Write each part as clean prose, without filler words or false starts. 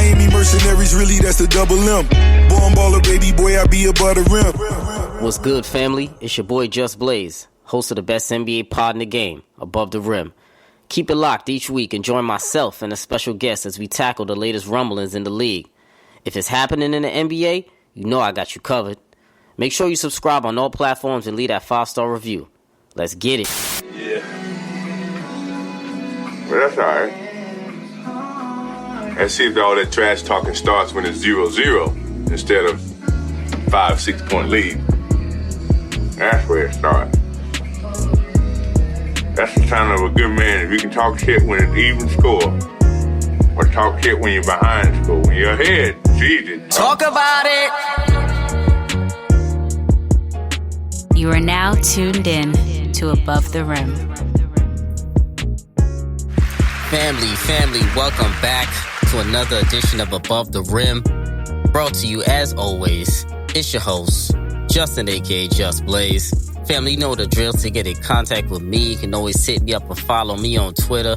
Miami mercenaries, really that's a double M. Born baller, baby boy, I be above the rim. What's good, family? It's your boy Just Blaze, host of the best NBA pod in the game, Above the Rim. Keep it locked each week and join myself and a special guest as we tackle the latest rumblings in the league. If it's happening in the NBA, you know I got you covered. Make sure you subscribe on all platforms and leave that 5-star review. Let's get it. Yeah. Well, that's all right. Let's see if all that trash talking starts when it's 0-0 instead of 5-6 point lead. That's where it starts. That's the sign of a good man. If you can talk shit when it's even score, or talk shit when you're behind score. When you're ahead, it's easy. Talk about it! You are now tuned in to Above the Rim. Family, welcome back to another edition of Above the Rim. Brought to you, as always, it's your host, Justin, a.k.a. Just Blaze. Family, you know the drill. To get in contact with me, you can always hit me up or follow me on Twitter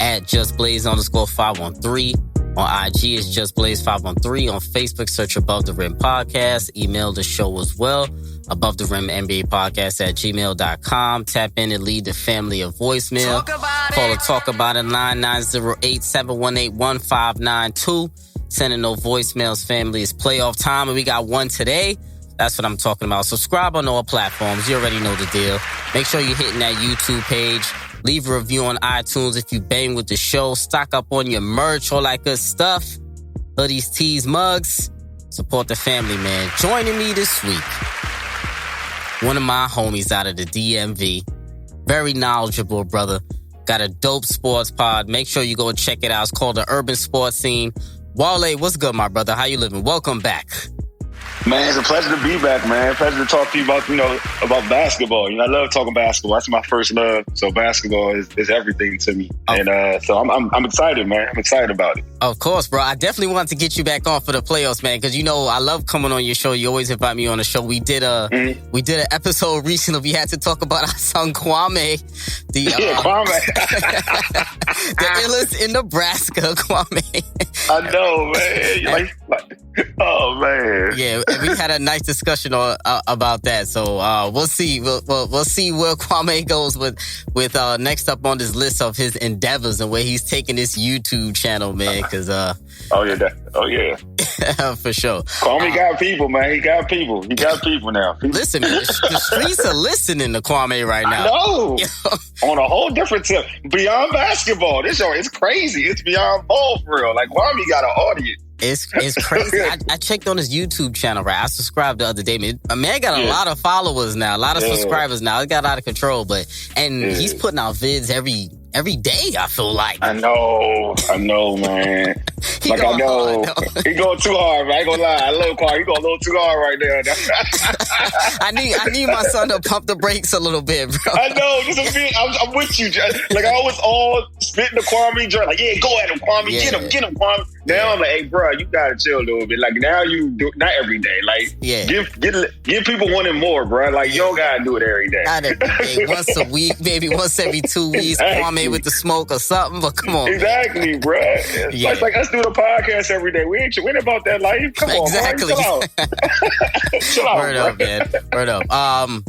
at JustBlaze_513. On IG, it's JustBlaze513. On Facebook, search Above the Rim Podcast. Email the show as well, Above the Rim NBA Podcast at gmail.com. Tap in and lead the family a voicemail. Call or talk about it, 9908-718-1592. Sending no voicemails, family. It's playoff time, and we got one today. That's what I'm talking about. Subscribe on all platforms. You already know the deal. Make sure you're hitting that YouTube page. Leave a review on iTunes if you bang with the show. Stock up on your merch, all that good stuff. Hoodies, tees, mugs. Support the family, man. Joining me this week, one of my homies out of the DMV. Very knowledgeable, brother. Got a dope sports pod. Make sure you go check it out. It's called The Urban Sports Scene. Wole, what's good, my brother? How you living? Welcome back. Man, it's a pleasure to be back, man. Pleasure to talk to you about, about basketball. I love talking basketball. That's my first love. So basketball is everything to me. Oh. And so I'm excited, man. I'm excited about it. Of course, bro. I definitely wanted to get you back on for the playoffs, man, because I love coming on your show. You always invite me on the show. We did an episode recently. We had to talk about our son Kwame. Kwame. The illest in Nebraska, Kwame. I know, man. Oh man. Yeah, we had a nice discussion about that. So we'll see. We'll see where Kwame goes with next up on this list of his endeavors and where he's taking this YouTube channel, man. Because oh yeah, for sure. Kwame got people, man. He got people now. Listen, man, the streets are listening to Kwame right now. I know. On a whole different tip, beyond basketball. This show is crazy. It's beyond ball for real. Like Kwame got an audience. It's crazy. I checked on his YouTube channel, right? I subscribed the other day. Man, got a lot of followers now, a lot of subscribers now. It got out of control, he's putting out vids every day, I feel like. I know, man. He going too hard, man. I ain't gonna lie. I love Kwame. He going a little too hard right there. I need my son to pump the brakes a little bit, bro. I know. I'm with you. Like, I was all spitting the Kwame joint. Like, yeah, go at him, Kwame. Yeah. Get him, Kwame. Now I'm like, hey, bro, you gotta chill a little bit. Like, now you do not every day. Like, give people wanting more, bro. Like, you don't gotta do it every day. Not every day. Once a week, maybe once every 2 weeks. Exactly. Kwame with the smoke or something. But come on, exactly, bro. It's like us doing a podcast every day. We ain't about that life. Come on, exactly. Bro. Chill out. Word up, man. Word up.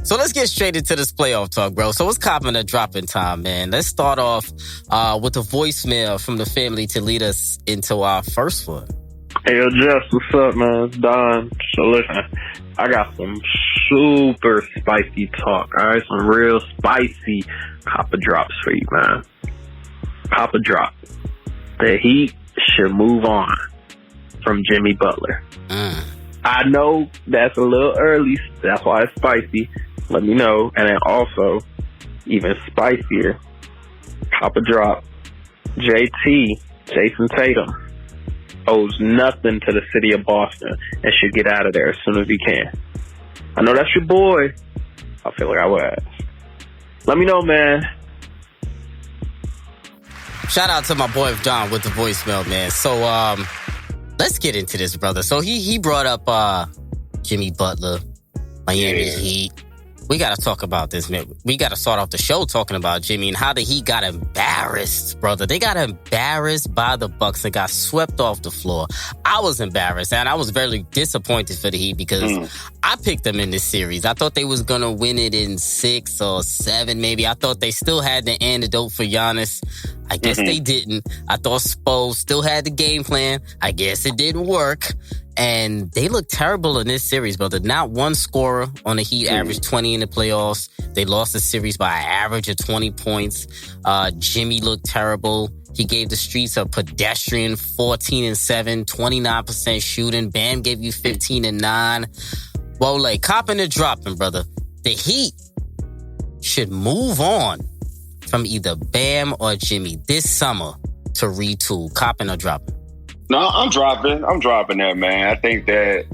So let's get straight into this playoff talk, bro. So what's copping a dropping time, man? Let's start off with a voicemail from the family to lead us into our first one. Hey, yo, Jess, what's up, man? It's Don. So listen, I got some super spicy talk, all right? Some real spicy copper drops for you, man. Copper drop. The Heat should move on from Jimmy Butler. I know that's a little early. That's why it's spicy. Let me know. And then also, even spicier, copper drop. JT, Jayson Tatum, owes nothing to the city of Boston and should get out of there as soon as he can. I know that's your boy. I feel like I would ask. Let me know, man. Shout out to my boy Don with the voicemail, man. So let's get into this, brother. So he brought up Jimmy Butler, Miami Heat. We got to talk about this, man. We got to start off the show talking about Jimmy and how the Heat got embarrassed, brother. They got embarrassed by the Bucks and got swept off the floor. I was embarrassed, and I was very disappointed for the Heat because I picked them in this series. I thought they was going to win it in 6 or 7, maybe. I thought they still had the antidote for Giannis. I guess they didn't. I thought Spo still had the game plan. I guess it didn't work. And they look terrible in this series, brother. Not one scorer on the Heat averaged 20 in the playoffs. They lost the series by an average of 20 points. Jimmy looked terrible. He gave the streets a pedestrian 14-7, 29% shooting. Bam gave you 15-9. Wole, copping and dropping, brother. The Heat should move on from either Bam or Jimmy this summer to retool. Copping or dropping? No, I'm dropping that, man. I think that,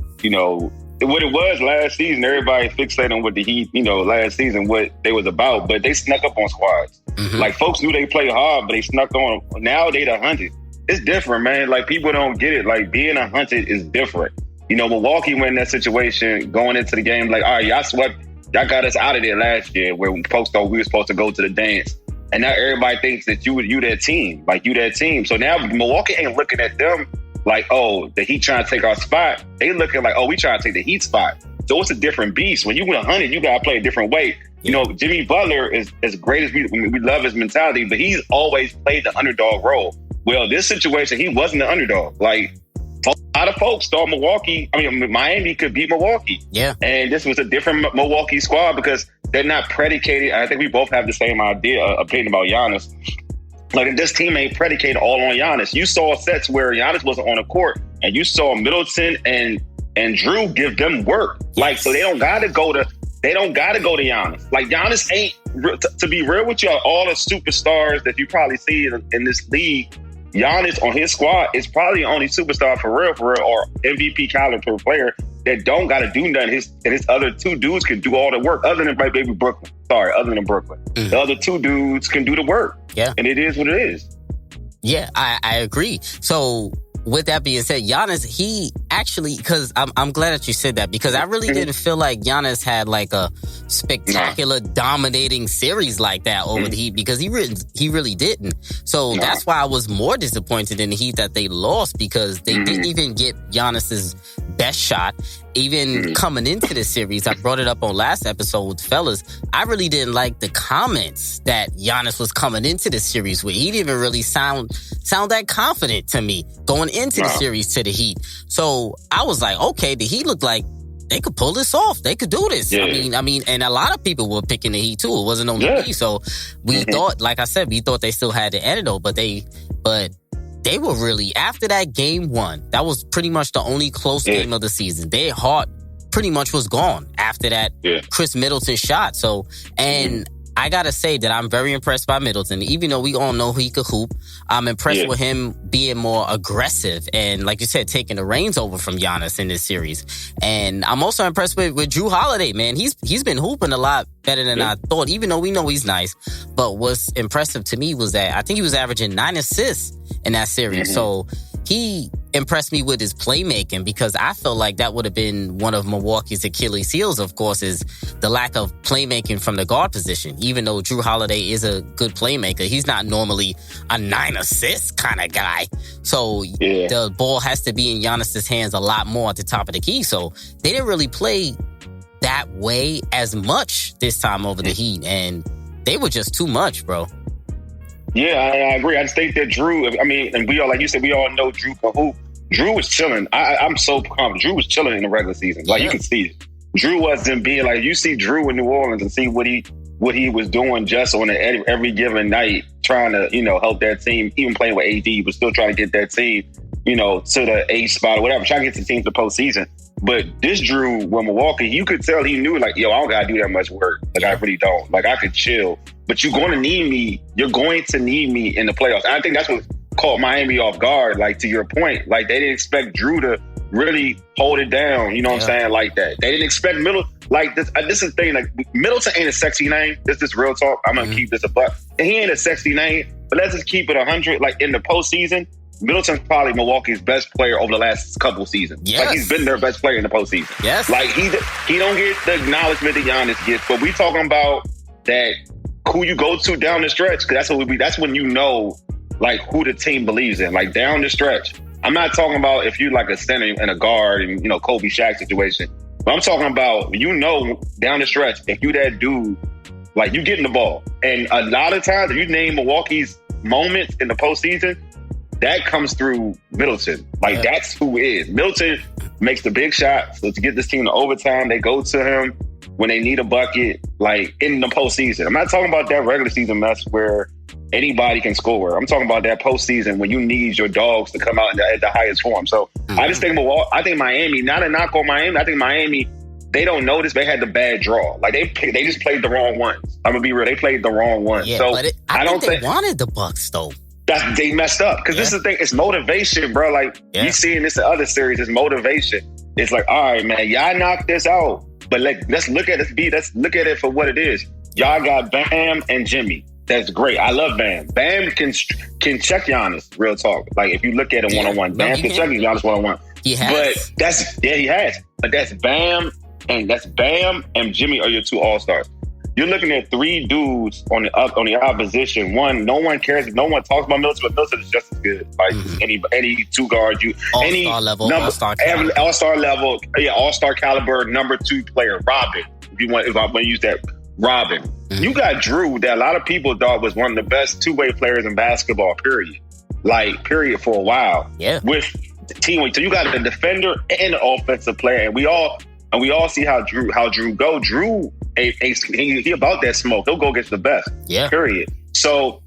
what it was last season, everybody fixated on what the Heat, last season, what they was about, but they snuck up on squads. Like, folks knew they played hard, but they snuck on. Now they the hunted. It's different, man. Like, people don't get it. Like, being a hunted is different. Milwaukee went in that situation going into the game, like, all right, y'all got us out of there last year where folks thought we were supposed to go to the dance. And now everybody thinks that you that team. Like, you that team. So now Milwaukee ain't looking at them like, oh, the Heat trying to take our spot. They looking like, oh, we trying to take the Heat spot. So it's a different beast. When you win 100, you got to play a different way. Jimmy Butler is as great as we love his mentality, but he's always played the underdog role. Well, this situation, he wasn't the underdog. Like, a lot of folks thought Miami could beat Milwaukee. Yeah. And this was a different Milwaukee squad because they're not predicated. I think we both have the same opinion about Giannis. Like, this team ain't predicated all on Giannis. You saw sets where Giannis wasn't on the court, and you saw Middleton and Drew give them work. Like, so they don't gotta go to Giannis. Like, Giannis ain't, to be real with you, all the superstars that you probably see in this league, Giannis on his squad is probably the only superstar for real, or MVP caliber player that don't got to do nothing. His other two dudes can do all the work other than my baby Brooklyn. Other than Brooklyn. The other two dudes can do the work. Yeah. And it is what it is. Yeah, I agree. So with that being said, Giannis, he actually, because I'm glad that you said that, because I really didn't feel like Giannis had like a spectacular dominating series like that over the Heat, because he really didn't. So that's why I was more disappointed in the Heat that they lost, because they didn't even get Giannis's best shot. Even coming into the series, I brought it up on last episode with fellas, I really didn't like the comments that Giannis was coming into the series with. He didn't even really sound that confident to me going into the series to the Heat. So I was like, okay, the Heat looked like they could pull this off. They could do this. Yeah. I mean, and a lot of people were picking the Heat too. It wasn't only me. So we thought, like I said, we thought they still had the antidote, but they were really, after that game 1, that was pretty much the only close game of the season. Their heart pretty much was gone after that Chris Middleton shot. So, and I gotta say that I'm very impressed by Middleton. Even though we all know he could hoop, I'm impressed with him being more aggressive and, like you said, taking the reins over from Giannis in this series. And I'm also impressed with Drew Holiday, man. He's been hooping a lot better than I thought, even though we know he's nice. But what's impressive to me was that I think he was averaging 9 assists in that series. So he impressed me with his playmaking, because I felt like that would have been one of Milwaukee's Achilles heels, of course, is the lack of playmaking from the guard position. Even though Drew Holiday is a good playmaker, he's not normally a 9 assist kind of guy. So the ball has to be in Giannis's hands a lot more at the top of the key. So they didn't really play that way as much this time over the Heat, and they were just too much, bro. Yeah, I agree. I just think that Drew, and we all, like you said, we all know Drew can hoop. Drew was chilling. I'm so confident. Drew was chilling in the regular season. Like, you can see it. Drew wasn't being like, you see Drew in New Orleans and see what he was doing just on every given night, trying to, help that team, even playing with AD, but still trying to get that team, to the 8th spot or whatever, trying to get the team to postseason. But this Drew with Milwaukee, you could tell he knew, like, yo, I don't got to do that much work. Like, I really don't. Like, I could chill. But you're going to need me. You're going to need me in the playoffs. And I think that's what caught Miami off guard, like, to your point. Like, they didn't expect Drew to really hold it down, you know what I'm saying, like that. They didn't expect Middleton. Like, this is the thing. Like, Middleton ain't a sexy name. This is real talk. I'm going to keep this a buck. And he ain't a sexy name. But let's just keep it 100. Like, in the postseason, Middleton's probably Milwaukee's best player over the last couple seasons. Yes. Like, he's been their best player in the postseason. Yes. Like, he don't get the acknowledgement that Giannis gets, but we talking about that who you go to down the stretch, because that's when you know, like, who the team believes in. Like, down the stretch. I'm not talking about if you're like a center and a guard and, you know, Kobe Shaq situation. But I'm talking about, you know, down the stretch, if you that dude, like, you getting the ball. And a lot of times, if you name Milwaukee's moments in the postseason, that comes through Middleton. Like, that's who is. Middleton makes the big shots. So to get this team to overtime, they go to him when they need a bucket, like, in the postseason. I'm not talking about that regular season mess where anybody can score. I'm talking about that postseason when you need your dogs to come out at the highest form. So I just think Miami, not a knock on Miami, I think Miami, they don't notice they had the bad draw. Like, they just played the wrong ones. I'm gonna be real, they played the wrong ones. Yeah, so but I don't think they wanted the Bucks though. They messed up. Because this is the thing, it's motivation, bro. Like, you seeing this in other series, it's motivation. It's like, all right, man, y'all knocked this out. But let's look at it for what it is. Y'all got Bam and Jimmy. That's great. I love Bam. Bam can check Giannis, real talk. Like, if you look at it one-on-one, Bam can check Giannis one-on-one. He has. But he has. But that's Bam and Jimmy are your two all-stars. You're looking at three dudes on the opposition. One, no one cares. No one talks about Middleton, but Middleton is just as good. Like, any two guard, all-star level, all-star caliber. All-star level, all-star caliber, number 2 player, Robin. If I want to use that, Robin. You got Drew, that a lot of people thought was one of the best two-way players in basketball, period. Like, period, for a while. Yeah. With the team. So you got a defender and an offensive player. And we all see how Drew go. Drew, he about that smoke. He'll go against the best. Yeah. Period. So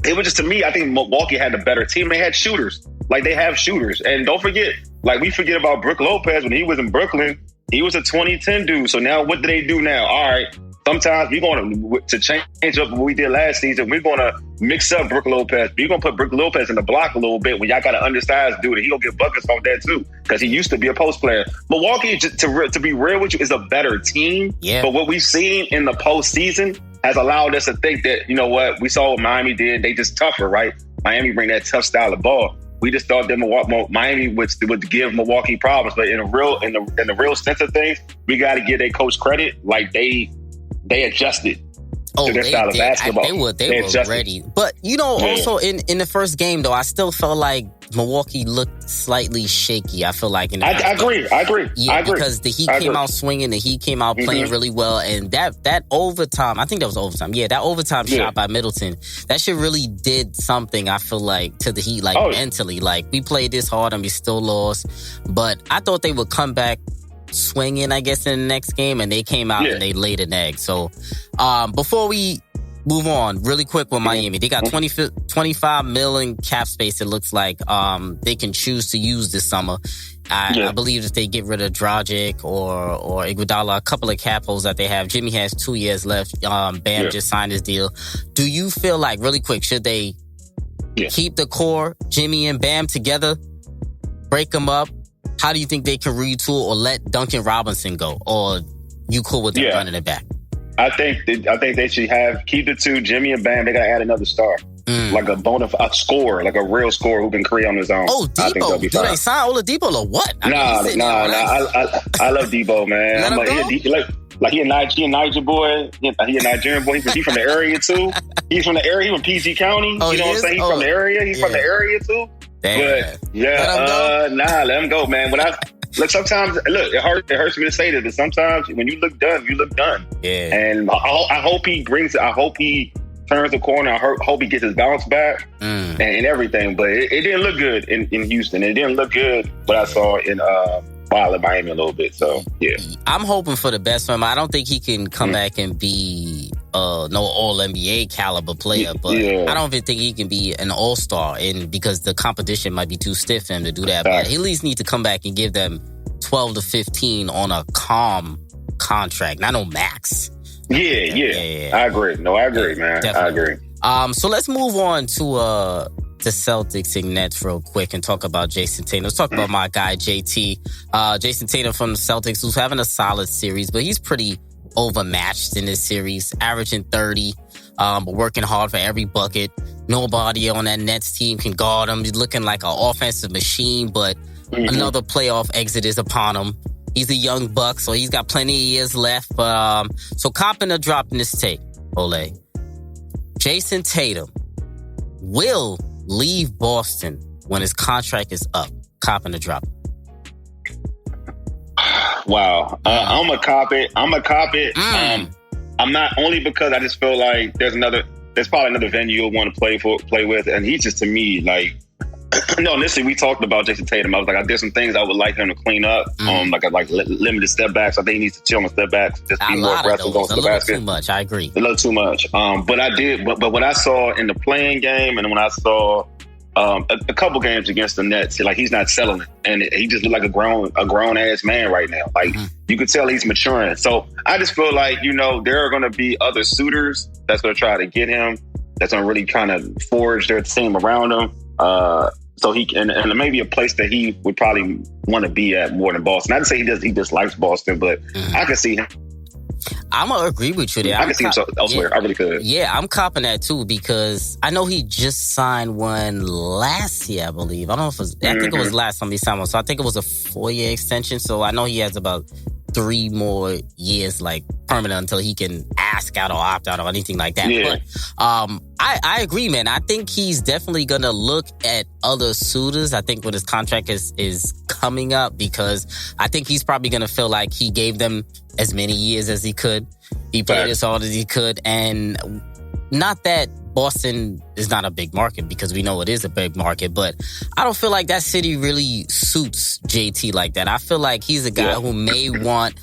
it was just, to me, I think Milwaukee had the better team. They had shooters. Like, they have shooters. And don't forget, like, we forget about Brook Lopez when he was in Brooklyn. He was a 2010 dude. So now what do they do now? All right. Sometimes we're going to change up what we did last season. We're going to mix up Brook Lopez. We're going to put Brook Lopez in the block a little bit when y'all got an undersized dude. He going to get buckets off that too, because he used to be a post player. Milwaukee, to be real with you, is a better team. Yeah. But what we've seen in the postseason has allowed us to think that, you know what, we saw what Miami did. They just tougher, right? Miami bring that tough style of ball. We just thought that Miami would give Milwaukee problems. But in the real sense of things, we got to give their coach credit. Like, they adjusted to their style of basketball. They were ready. But, also in the first game, though, I still felt like Milwaukee looked slightly shaky. I feel like I agree. Yeah, I agree. Because the Heat came out swinging. The Heat came out playing really well. And that overtime, I think that was overtime. Yeah, that overtime shot by Middleton, that shit really did something, I feel like, to the Heat, like, mentally. Like, we played this hard and we still lost. But I thought they would come back swinging, I guess, in the next game, and they came out and they laid an egg. So before we move on, really quick with Miami, they got 25 million cap space, it looks like, they can choose to use this summer. I believe if they get rid of Dragic or Iguodala, a couple of cap holes that they have. Jimmy has 2 years left. Bam just signed his deal. Do you feel like, really quick, should they keep the core, Jimmy and Bam, together, break them up? How do you think they can retool, or let Duncan Robinson go? Or you cool with them running it back? I think they should keep the two, Jimmy and Bam. They got to add another star. Like a scorer, like a real scorer who can create on his own. Oh, Debo. Do they sign Oladipo or what? Nah. I love Debo, man. He a Niger boy. He a Nigerian boy. He's from the area too. He's from the area. He's from PG County. Oh, you know what I'm saying? He's from the area. He's from the area too. Damn. But let him go, man. Sometimes it hurts me to say this, but sometimes when you look done, you look done. Yeah. And I hope he turns the corner. I hope he gets his bounce back and everything. But it didn't look good in Houston. It didn't look good what I saw in Miami a little bit. So yeah, I'm hoping for the best for him. I don't think he can come back and be no All-NBA caliber player, but I don't even think he can be an All-Star, and because the competition might be too stiff for him to do that. But he at least need to come back and give them 12 to 15 on a calm contract, not no max. Yeah. I agree. No, I agree, man. Definitely. I agree. So let's move on to Celtics and Nets real quick and talk about Jayson Tatum. Let's talk about my guy, JT. Jayson Tatum from the Celtics, who's having a solid series, but he's pretty overmatched in this series, averaging 30, but working hard for every bucket. Nobody on that Nets team can guard him. He's looking like an offensive machine, but another playoff exit is upon him. He's a young buck, so he's got plenty of years left. But so copping or dropping this tape, Wole. Jayson Tatum will leave Boston when his contract is up. Copping or dropping? Wow. I'm going to cop it. I'm not, only because I just feel like there's probably another venue you'll want to play with. And he's just, to me, like, no, initially we talked about Jayson Tatum. I was like, I did some things I would like him to clean up. Like limited step backs. I think he needs to chill on step backs. Just be more aggressive on the basket. Too much. I agree. A little too much. But what I saw in the playing game, and when I saw a couple games against the Nets, like, he's not settling, and he just looked like a grown ass man right now. Like, you could tell he's maturing. So I just feel like, there are going to be other suitors that's going to try to get him, that's going to really kind of forge their team around him. So he and maybe a place that he would probably want to be at more than Boston. Not to say he dislikes Boston, but I could see him. I'm going to agree with you there. I can see him elsewhere. Yeah, I really could. Yeah, I'm copping that too, because I know he just signed one last year, I believe. I don't know if it was, I think it was last time he signed one. So I think it was a 4-year extension. So I know he has about 3 more years, like, permanent, until he can ask out or opt out or anything like that. Yeah. But I agree, man. I think he's definitely going to look at other suitors. I think when his contract is coming up, because I think he's probably going to feel like he gave them as many years as he could. He played as hard as he could. And not that Boston is not a big market, because we know it is a big market, but I don't feel like that city really suits JT like that. I feel like he's a guy who may want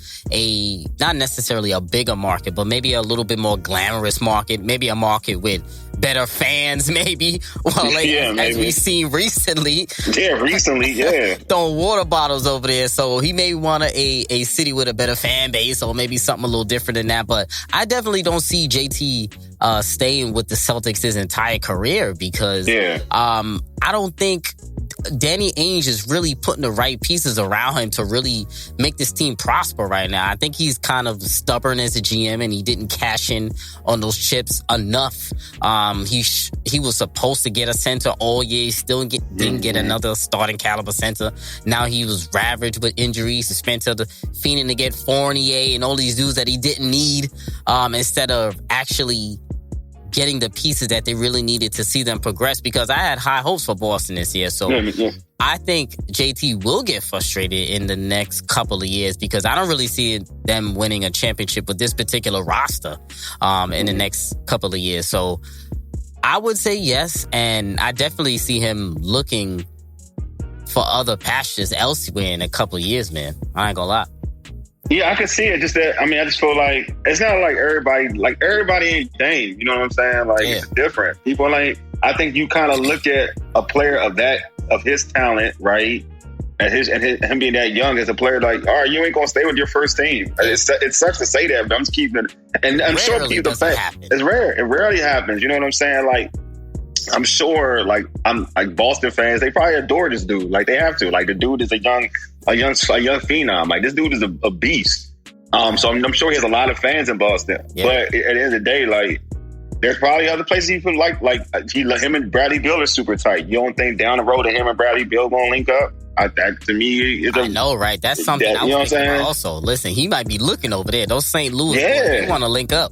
not necessarily a bigger market, but maybe a little bit more glamorous market, maybe a market with better fans, maybe. Well, like, as we've seen recently. Yeah, throwing water bottles over there. So he may want a city with a better fan base, or maybe something a little different than that. But I definitely don't see JT staying with the Celtics his entire career, because I don't think Danny Ainge is really putting the right pieces around him to really make this team prosper right now. I think he's kind of stubborn as a GM, and he didn't cash in on those chips enough. He was supposed to get a center all year. He still didn't get another starting caliber center. Now he was ravaged with injuries. Spencer fiending to get Fournier and all these dudes that he didn't need, instead of actually getting the pieces that they really needed to see them progress, because I had high hopes for Boston this year. So I think JT will get frustrated in the next couple of years, because I don't really see them winning a championship with this particular roster in the next couple of years. So I would say yes, and I definitely see him looking for other pastures elsewhere in a couple of years, man. I ain't gonna lie. Yeah, I can see it. Just that, I just feel like it's not like everybody ain't Dame. You know what I'm saying? Like, it's different. People, like, I think you kind of look at a player of his talent, right? And him being that young as a player, like, all right, you ain't gonna stay with your first team. It sucks to say that, but I'm just keeping it. And I'm sure people it's rare. It rarely happens. You know what I'm saying? Like, I'm sure, like Boston fans, they probably adore this dude. Like, they have to. Like, the dude is a young phenom. Like, this dude is a beast. So I'm sure he has a lot of fans in Boston. Yeah. But at the end of the day, like, there's probably other places he could like him and Bradley Beal are super tight. You don't think down the road that him and Bradley Beal gonna link up? That to me is I know, right? That's something I was thinking about also. Listen, he might be looking over there. Those St. Louis boys, they want to link up.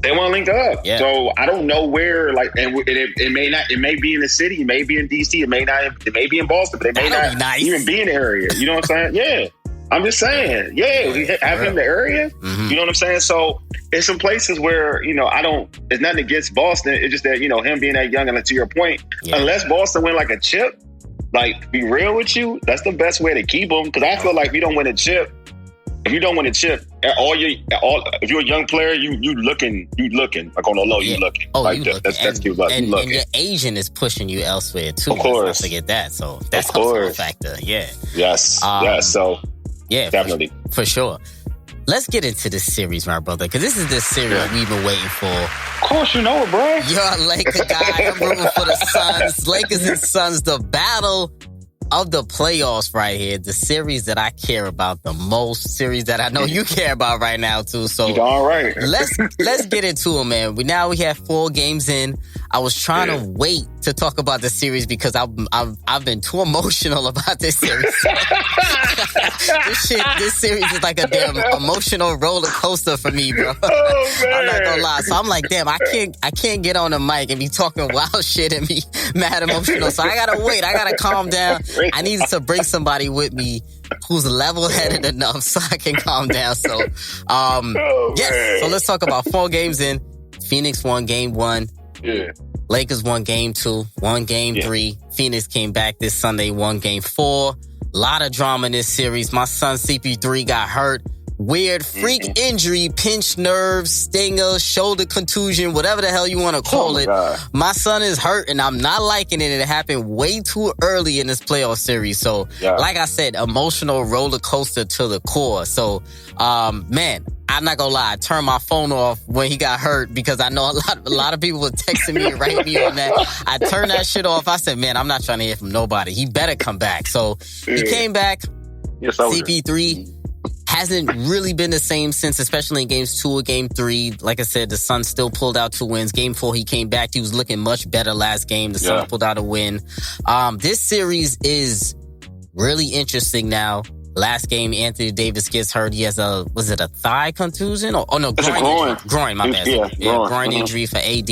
They want to link up. Yeah. So I don't know where, like, and it may not. It may be in the city. It may be in DC. It may not. It may be in Boston. But it may not even be in the area. You know what I'm saying? Yeah. I'm just saying. Yeah. We have him in the area. You know what I'm saying? So it's some places where, it's nothing against Boston. It's just that, him being that young, and to your point, unless Boston win like a chip, like, be real with you, that's the best way to keep them. Because I feel like if you don't win a chip, if you're a young player, you looking like on the low, you looking. Oh, like you that. looking. That's cute. Like, and your Asian is pushing you elsewhere too. Of course, let's not forget that. So that's also a factor. Yeah. Yes. So definitely for sure. Let's get into this series, my brother, because this is the series we've been waiting for. Of course, you know it, bro. You're a Laker guy. I'm rooting for the Suns. Lakers and Suns, the battle of the playoffs right here. The series that I care about the most. Series that I know you care about right now, too. So all right. let's get into it, man. We have 4 games in. I was trying to wait to talk about the series because I've been too emotional about this series. This series is like a damn emotional roller coaster for me, bro. Oh, man. I'm not gonna lie. So I'm like, damn, I can't get on the mic and be talking wild shit and be mad emotional. So I gotta wait. I gotta calm down. I need to bring somebody with me who's level-headed enough so I can calm down. So, yes. So let's talk about 4 games in. Phoenix won game 1. Yeah. Lakers won game 2, won game 3. Phoenix came back this Sunday, won game 4. A lot of drama in this series. My son CP3 got hurt. Weird freak injury, pinched nerves, stinger, shoulder contusion, whatever the hell you want to call it. God. My son is hurt and I'm not liking it. It happened way too early in this playoff series. So, like I said, emotional roller coaster to the core. So, man, I'm not gonna lie. I turned my phone off when he got hurt because I know a lot of people were texting me and writing me on that. I turned that shit off. I said, man, I'm not trying to hear from nobody. He better come back. So he came back. Yes, CP3 hasn't really been the same since, especially in games 2 or game 3. Like I said, the Suns still pulled out 2 wins. Game 4, he came back. He was looking much better last game. The Suns pulled out a win. This series is really interesting now. Last game, Anthony Davis gets hurt. He has was it a thigh contusion? Groin, my bad. Groin injury for AD.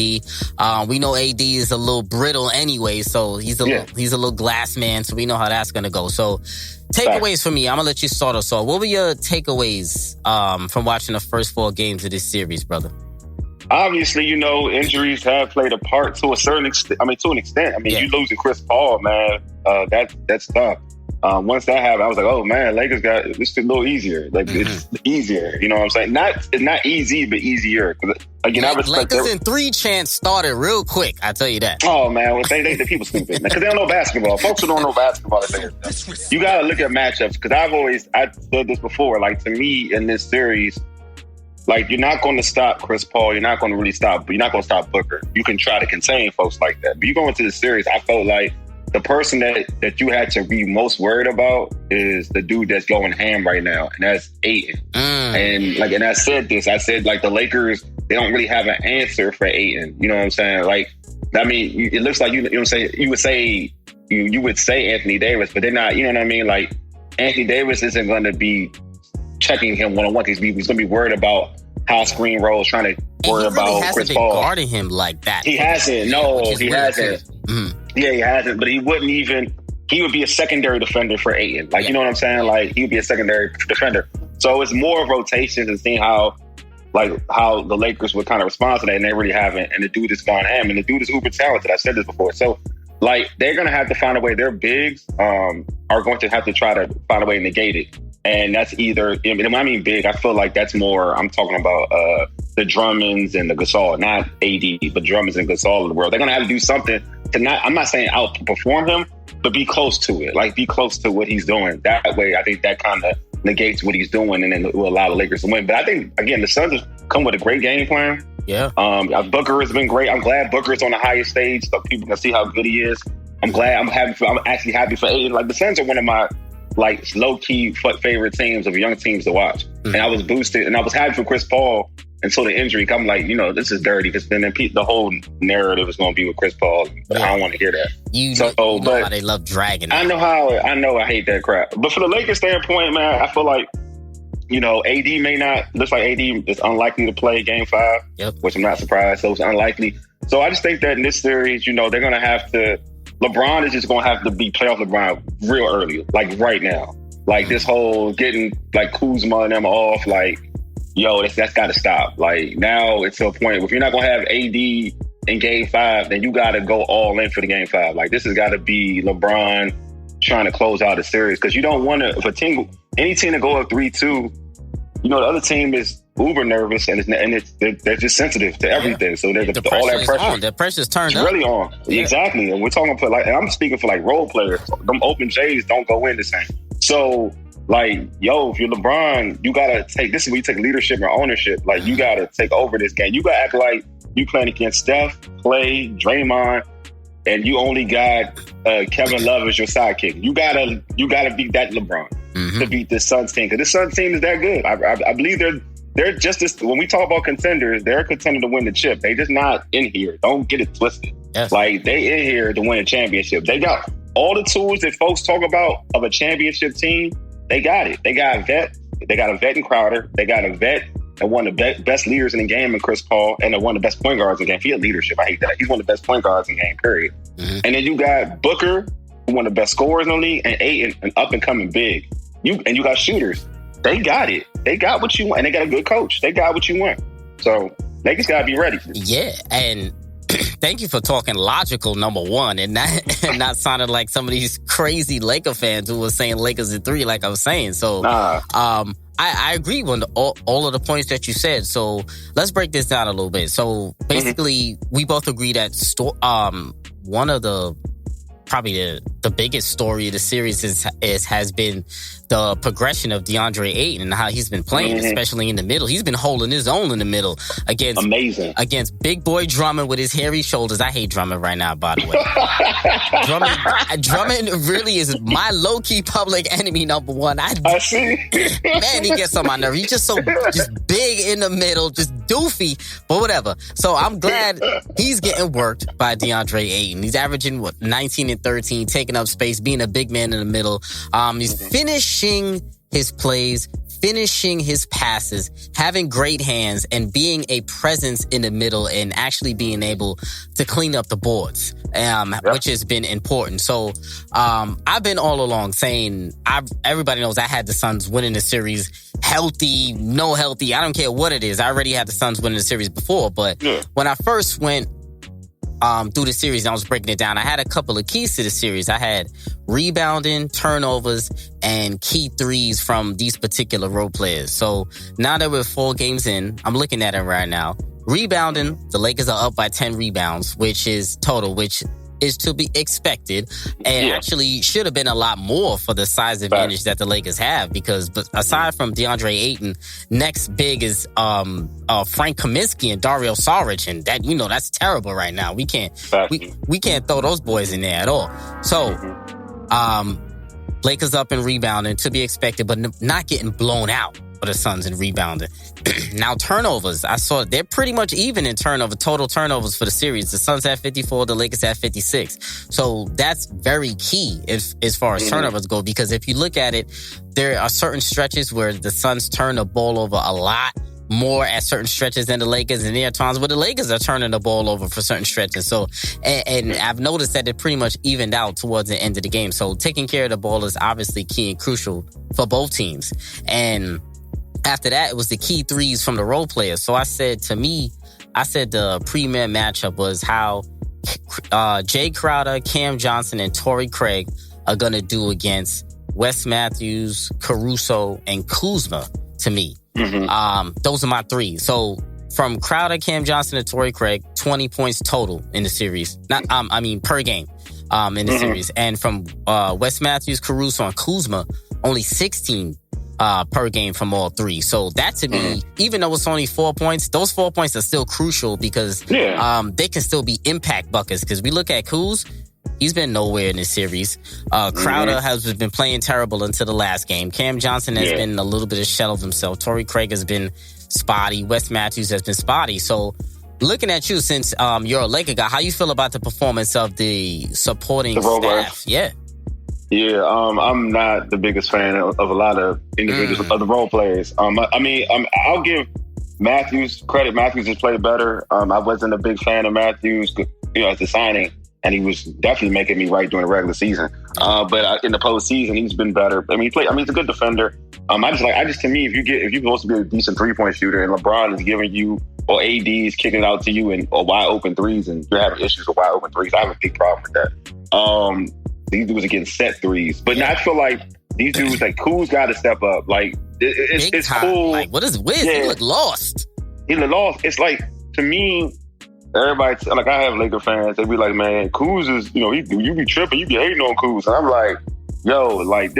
We know AD is a little brittle anyway, so he's a little glass man, so we know how that's going to go. So takeaways for me, I'm going to let you start us off. What were your takeaways from watching the first 4 games of this series, brother? Obviously, injuries have played a part to a certain extent. To an extent. You losing Chris Paul, man, that's tough. Once that happened, I was like, oh man, Lakers got this a little easier. Like it's easier, you know what I'm saying? It's not easy, but easier. Again, I respect Lakers in 3 chants started real quick. I tell you that. Oh man, they the people stupid because they don't know basketball. Folks who don't know basketball, you got to look at matchups because I said this before. Like to me in this series, like you're not going to stop Chris Paul. You're not going to stop Booker. You can try to contain folks like that, but you go into the series. I felt like the person that you had to be most worried about is the dude that's going ham right now, and that's Ayton. And I said the Lakers, they don't really have an answer for Ayton. You know what I'm saying? Like, I mean, it looks like you know what I'm saying. You would say Anthony Davis, but they're not. You know what I mean? Like Anthony Davis isn't going to be checking him one-on-one because he's going to be worried about how screen rolls, trying to worry about Chris Paul. Guarding him like that. He hasn't. No, he hasn't. Yeah, he hasn't. But he wouldn't even. He would be a secondary defender for Ayton. Like, you know what I'm saying? Like, he would be a secondary defender. So it's more rotations and seeing how the Lakers would kind of respond to that, and they really haven't. And the dude is gone ham, and the dude is uber talented. I've said this before. So, like, they're going to have to find a way. Their bigs are going to have to try to find a way to negate it. And that's either, when I mean big, I feel like that's more, I'm talking about the Drummonds and the Gasol, not AD, but Drummonds and Gasol of the world. They're going to have to do something to I'm not saying outperform him, but be close to it. Like, be close to what he's doing. That way, I think that kind of negates what he's doing, and then it will allow the Lakers to win. But I think, again, the Suns have come with a great game plan. Yeah. Booker has been great. I'm glad Booker's on the highest stage so people can see how good he is. I'm actually happy for Ayton. Like, the Suns are one of my low-key favorite teams of young teams to watch. And I was boosted, and I was happy for Chris Paul until the injury. I'm like, this is dirty, because then the whole narrative is going to be with Chris Paul. But I don't want to hear that. You know how they love dragging it. I know I hate that crap. But for the Lakers standpoint, man, I feel like, AD looks like AD is unlikely to play Game 5, which I'm not surprised. So it's unlikely. So I just think that in this series, they're going to have to, LeBron is just going to have to be playoff LeBron real early, like right now. Like this whole getting like Kuzma and them off, like, that's got to stop. Like now it's to a point, if you're not going to have AD in Game 5, then you got to go all in for the Game 5. Like this has got to be LeBron trying to close out the series, because you don't want to, any team to go up 3-2, the other team is uber nervous, and they're just sensitive to everything. So there's all that pressure. The pressure's turned up. It's really on. Yeah. Exactly. And we're talking about and I'm speaking for role players. Them open J's don't go in the same. So if you're LeBron, you gotta take this is where you take leadership and ownership. Like you gotta take over this game. You gotta act like you playing against Steph, Clay, Draymond, and you only got Kevin Love as your sidekick. You gotta beat that LeBron to beat this Suns team, because this Suns team is that good. I believe they're just as, when we talk about contenders, they're a contender to win the chip. They just not in here. Don't get it twisted. Yes. Like, they in here to win a championship. They got all the tools that folks talk about of a championship team. They got it. They got a vet. They got a vet in Crowder. They got a vet and one of the best leaders in the game in Chris Paul, and one of the best point guards in the game. He had leadership. I hate that. He's one of the best point guards in the game, period. Mm-hmm. And then you got Booker, one of the best scorers in the league, and Ayton, an up-and-coming big. You got shooters. They got it. They got what you want, and they got a good coach. They got what you want. So Lakers got to be ready. Yeah, and thank you for talking logical, number one, and not sounding like some of these crazy Laker fans who were saying Lakers in 3, like I was saying. So, I agree with all of the points that you said. So let's break this down a little bit. So basically, we both agree that one of the probably the biggest story of the series has been the progression of DeAndre Ayton and how he's been playing, especially in the middle. He's been holding his own in the middle against big boy Drummond with his hairy shoulders. I hate Drummond right now, by the way. Drummond really is my low-key public enemy number one. I see. Man, he gets on my nerve. He's just big in the middle, just doofy, but whatever. So I'm glad he's getting worked by DeAndre Ayton. He's averaging 19 and 13, taking up space, being a big man in the middle. He's finishing his plays, finishing his passes, having great hands, and being a presence in the middle and actually being able to clean up the boards, which has been important. So I've been all along saying, everybody knows I had the Suns winning the series, healthy, no healthy, I don't care what it is. I already had the Suns winning the series before, but when I first went through the series and I was breaking it down, I had a couple of keys to the series. I had rebounding, turnovers, and key threes from these particular role players. So now that we're 4 games in, I'm looking at it right now. Rebounding, the Lakers are up by 10 rebounds, which is total, which is to be expected, and actually should have been a lot more for the size advantage that the Lakers have, because aside from DeAndre Ayton, next big is Frank Kaminsky and Dario Saric, and that, that's terrible right now. We can't throw those boys in there at all. So Lakers up in rebounding, to be expected, but not getting blown out for the Suns in rebounding. Now, turnovers, I saw they're pretty much even in total turnovers for the series. The Suns have 54, the Lakers have 56. So that's very key as far as turnovers go, because if you look at it, there are certain stretches where the Suns turn the ball over a lot more at certain stretches than the Lakers, and there are times where the Lakers are turning the ball over for certain stretches. So, and I've noticed that it pretty much evened out towards the end of the game. So taking care of the ball is obviously key and crucial for both teams. And after that, it was the key threes from the role players. So I said the premier matchup was how Jay Crowder, Cam Johnson, and Torrey Craig are going to do against Wes Matthews, Caruso, and Kuzma, to me. Those are my 3. So from Crowder, Cam Johnson, and Torrey Craig, 20 points total in the series. Per game in the series. And from Wes Matthews, Caruso, and Kuzma, only 16 per game from all 3. So that, to me, even though it's only 4 points, those 4 points are still crucial, because they can still be impact buckets. Because we look at Kuz, he's been nowhere in this series. Crowder has been playing terrible until the last game. Cam Johnson has been a little bit of shell of himself. Torrey Craig has been spotty. Wes Matthews has been spotty. So looking at you, since you're a Laker guy, how you feel about the performance of the supporting staff? Yeah, I'm not the biggest fan of a lot of individuals, of the role players. I'll give Matthews credit. Matthews has played better. I wasn't a big fan of Matthews, as a signing, and he was definitely making me right during the regular season. But in the postseason, he's been better. He's a good defender. To me, if you're supposed to be a decent 3-point shooter, and LeBron is giving you, or AD is kicking it out to you, or wide open threes, and you're having issues with wide open threes, I have a big problem with that. These dudes are getting set threes. But now I feel like these dudes, like, Kuz got to step up. Like, it's cool. Like, what is Wiz? He look lost. It's like, to me, everybody, like, I have Laker fans, they be like, man, Kuz is, you be tripping, you be hating on Kuz. And I'm like, yo, like,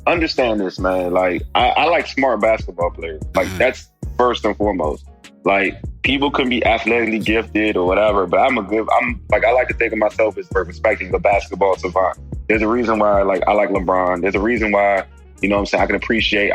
understand this, man. Like, I like smart basketball players. Like, that's first and foremost. Like, people can be athletically gifted or whatever, but I like to think of myself as respecting the basketball savant. There's a reason why, like, I like LeBron. There's a reason why, I can appreciate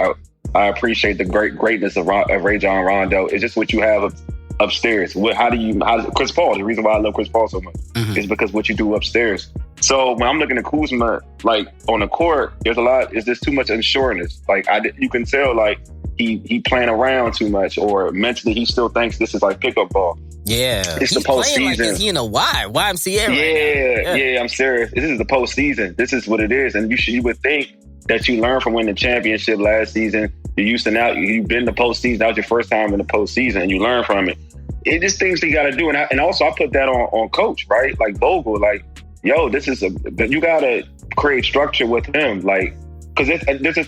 I appreciate the greatness of Rajon Rondo. It's just what you have upstairs. Chris Paul, the reason why I love Chris Paul so much is because what you do upstairs. So when I'm looking at Kuzma, like on the court, it's just too much unsureness. Like you can tell, like he playing around too much, or mentally he still thinks this is like pickup ball. Yeah, it's the postseason. Like, is he in a YMCA right now? Yeah, I'm serious. This is the postseason. This is what it is, and you would think that you learned from winning the championship last season. You've been the postseason. That was your first time in the postseason, and you learn from it. It's just things you got to do, and also I put that on coach, right? Like Vogel, like yo, you got to create structure with him, like because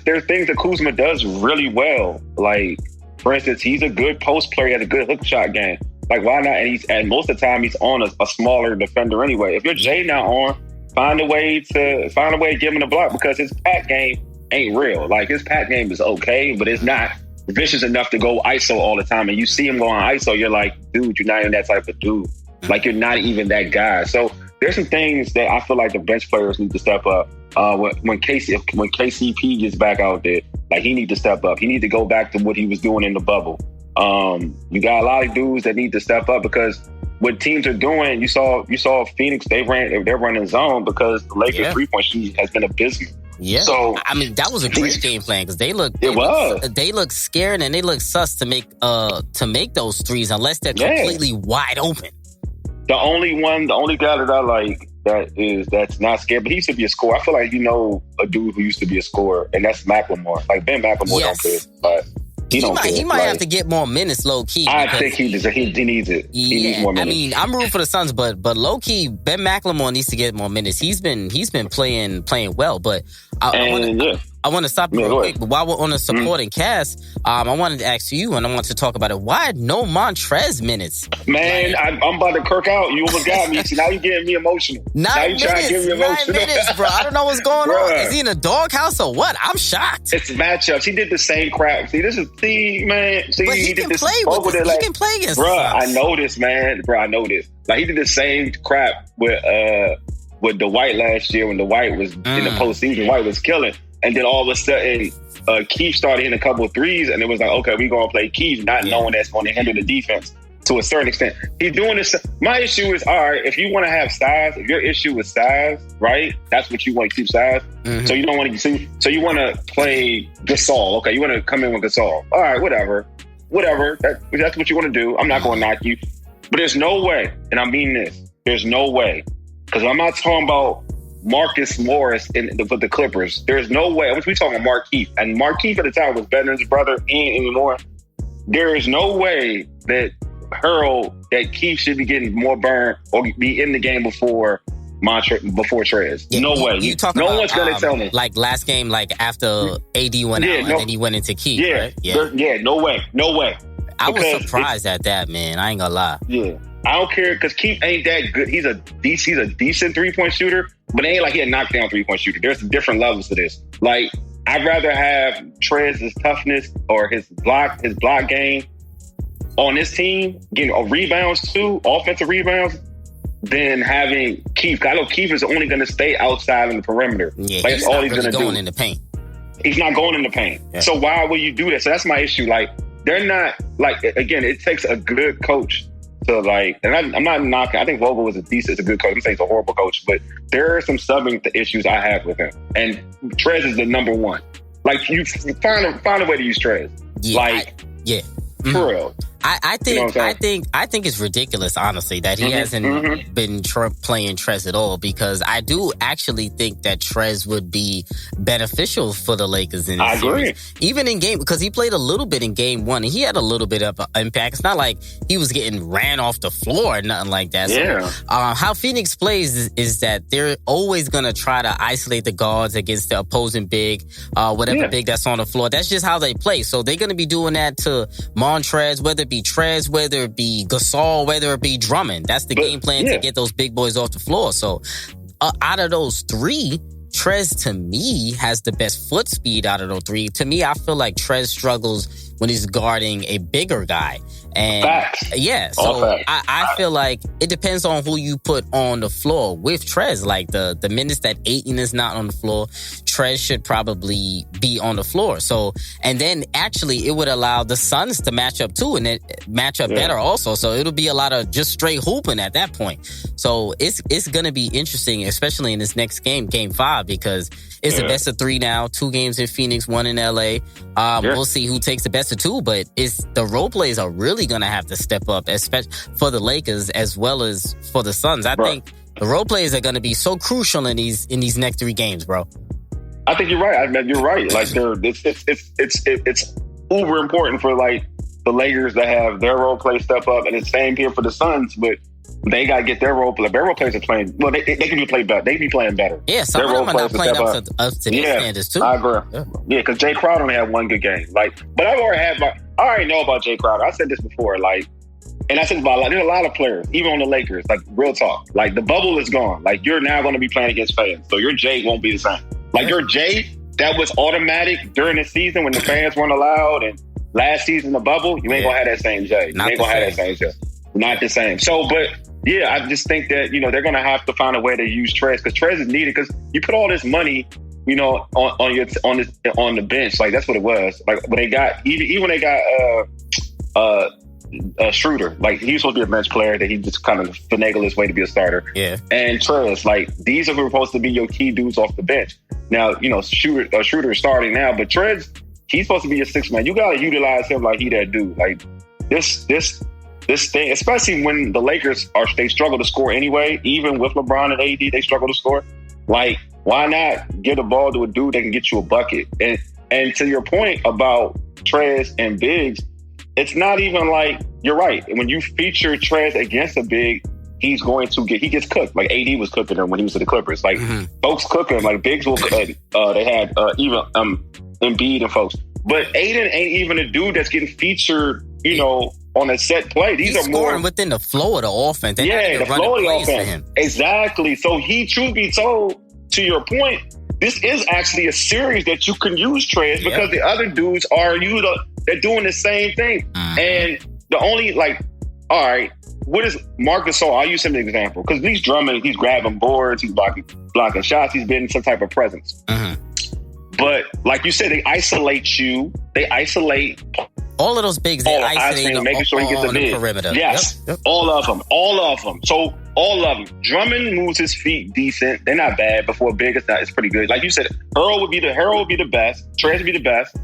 there's things that Kuzma does really well. Like for instance, he's a good post player, he has a good hook shot game. Like why not? And most of the time he's on a smaller defender anyway. If you're Jay now on, find a way to give him the block because his pack game ain't real. Like his pack game is okay, but it's not vicious enough to go ISO all the time. And you see him go on ISO, you're like, dude, you're not even that type of dude. Like you're not even that guy. So there's some things that I feel like the bench players need to step up. When KCP gets back out there, like he need to step up. He need to go back to what he was doing in the bubble. You got a lot of dudes that need to step up because what teams are doing, you saw Phoenix, they're running zone because the Lakers 3-point shooting has been abysmal. Yeah, so I mean that was a great game plan because they look scared and they look sus to make those threes unless they're completely wide open. The only guy that I like that's not scared, but he used to be a scorer. I feel like a dude who used to be a scorer, and that's McLemore. Like Ben McLemore don't care, but he might have to get more minutes low key. I think he needs it. He needs more minutes. I mean, I'm rooting for the Suns, but low key, Ben McLemore needs to get more minutes. He's been playing well, but I want to stop you real quick. But while we're on the supporting cast, I wanted to ask you, and I want to talk about it. Why no Montrez minutes? Man, I'm about to kirk out. You almost got me. See, now you're getting me emotional. 9 minutes, bro. I don't know what's going on. Is he in a doghouse or what? I'm shocked. It's matchups. He did the same crap. See, man. But he can play with this. He can play against bro, I know this, man. Bro, I know this. Like, he did the same crap with Dwight last year when Dwight was in the postseason. Dwight was killing. And then all of a sudden, Keith started hitting a couple of threes, and it was like, okay, we're going to play Keith, not knowing that's going to hinder the defense to a certain extent. He's doing this. My issue is, all right, if you want to have size, if your issue is size, right, that's what you want to keep size. Mm-hmm. So you don't want to, so you want to play Gasol. Okay, you want to come in with Gasol. All right, whatever. That's what you want to do. I'm not going to knock you. But there's no way, and I mean this, there's no way, because I'm not talking about Marcus Morris with the Clippers. There's no way. We talking Markieff, and Markieff at the time was better than his brother. He ain't anymore. There is no way that Keith should be getting more burn or be in the game before Trez. Yeah, no way. No one's gonna tell me. Like last game, like after AD went out and then he went into Keith. Yeah, right? No way. I was surprised at that, man. I ain't gonna lie. Yeah, I don't care because Keith ain't that good. He's a decent 3-point shooter. But it ain't like he a knockdown 3-point shooter. There's different levels to this. Like, I'd rather have Trez's toughness or his block game on this team, getting rebounds too, offensive rebounds, than having Keith. I know Keith is only going to stay outside in the perimeter. Yeah, like, that's all he's going to do. In the paint. He's not going in the paint. Yeah. So why would you do that? So that's my issue. Like, they're not, like, again, it takes a good coach to, like, and I'm not knocking. I think Vogel was a good coach. I'm saying he's a horrible coach, but there are some subbing issues I have with him. And Trez is the number one. Like, you find a way to use Trez. Yeah, for real. I think it's ridiculous, honestly, that he hasn't been playing Trez at all, because I do actually think that Trez would be beneficial for the Lakers in this series. Even in game, because he played a little bit in game one and he had a little bit of an impact. It's not like he was getting ran off the floor or nothing like that. Yeah. So, how Phoenix plays is that they're always going to try to isolate the guards against the opposing big, whatever big that's on the floor. That's just how they play. So they're going to be doing that to Montrez, whether it be Trez, whether it be Gasol, whether it be Drummond. That's the game plan to get those big boys off the floor. So out of those three, Trez, to me, has the best foot speed out of those three. To me, I feel like Trez struggles when he's guarding a bigger guy. And I feel like it depends on who you put on the floor with Trez. Like the minutes that Ayton is not on the floor, Trez should probably be on the floor. So, and then actually it would allow the Suns to match up too, and it match up better also. So it'll be a lot of just straight hooping at that point. So it's going to be interesting, especially in this next game, Game 5, because it's the best of 3 now. 2 games in Phoenix, 1 in LA. We'll see who takes the best of 2, but the role players are really going to have to step up, especially for the Lakers as well as for the Suns. I think the role players are going to be so crucial in these next 3 games, bro. I think you're right. I mean, you're right. Like it's uber important for like the Lakers to have their role play step up, and it's same here for the Suns. But they got to get their role play. Their role players are playing. Well, they can be played better. They can be playing better. Yeah, some of them are not playing up to their standards too. I agree. Yeah, because Jay Crowder only had 1 good game. Like, but I already know about Jay Crowder. I said this before. Like. And I said about there's a lot of players, even on the Lakers, like real talk. Like the bubble is gone. Like you're now going to be playing against fans. So your Jay won't be the same. Like your Jay that was automatic during the season when the fans weren't allowed, and last season the bubble, you ain't going to have that same Jay. You ain't going to have that same Jay. Not the same. So, but yeah, I just think that, they're going to have to find a way to use Trez, because Trez is needed, because you put all this money, on the bench. Like that's what it was. Like when they got, even when they got, Schroeder, like he was supposed to be a bench player that he just kind of finagled his way to be a starter. Yeah. And Trez, like these are supposed to be your key dudes off the bench. Now, Schroeder is starting now, but Trez, he's supposed to be a 6 man. You gotta utilize him like he that dude. Like this thing, especially when the Lakers they struggle to score anyway. Even with LeBron and AD, they struggle to score. Like, why not get the ball to a dude that can get you a bucket? And to your point about Trez and bigs, it's not even like, you're right. When you feature Trez against a big, he gets cooked. Like AD was cooking him when he was at the Clippers. Like folks cook him. Like bigs will. They had even Embiid and folks. But Aiden ain't even a dude that's getting featured. On a set play. He's are scoring more within the flow of the offense. They're the flow of the offense. Exactly. So truth be told, to your point, this is actually a series that you can use Trez because the other dudes they're doing the same thing. And the only, all right, what is Marc Gasol? I'll use him as an example. Because he's drumming, he's grabbing boards, he's blocking shots, he's been some type of presence. But like you said, they isolate you. They isolate all of those bigs. They isolate making sure he gets the mid. Perimeter. Yes, yep. All of them. So all of them. Drummond moves his feet decent. They're not bad. Before big, it's pretty good. Like you said, Harold would be the best. Trez would be the best.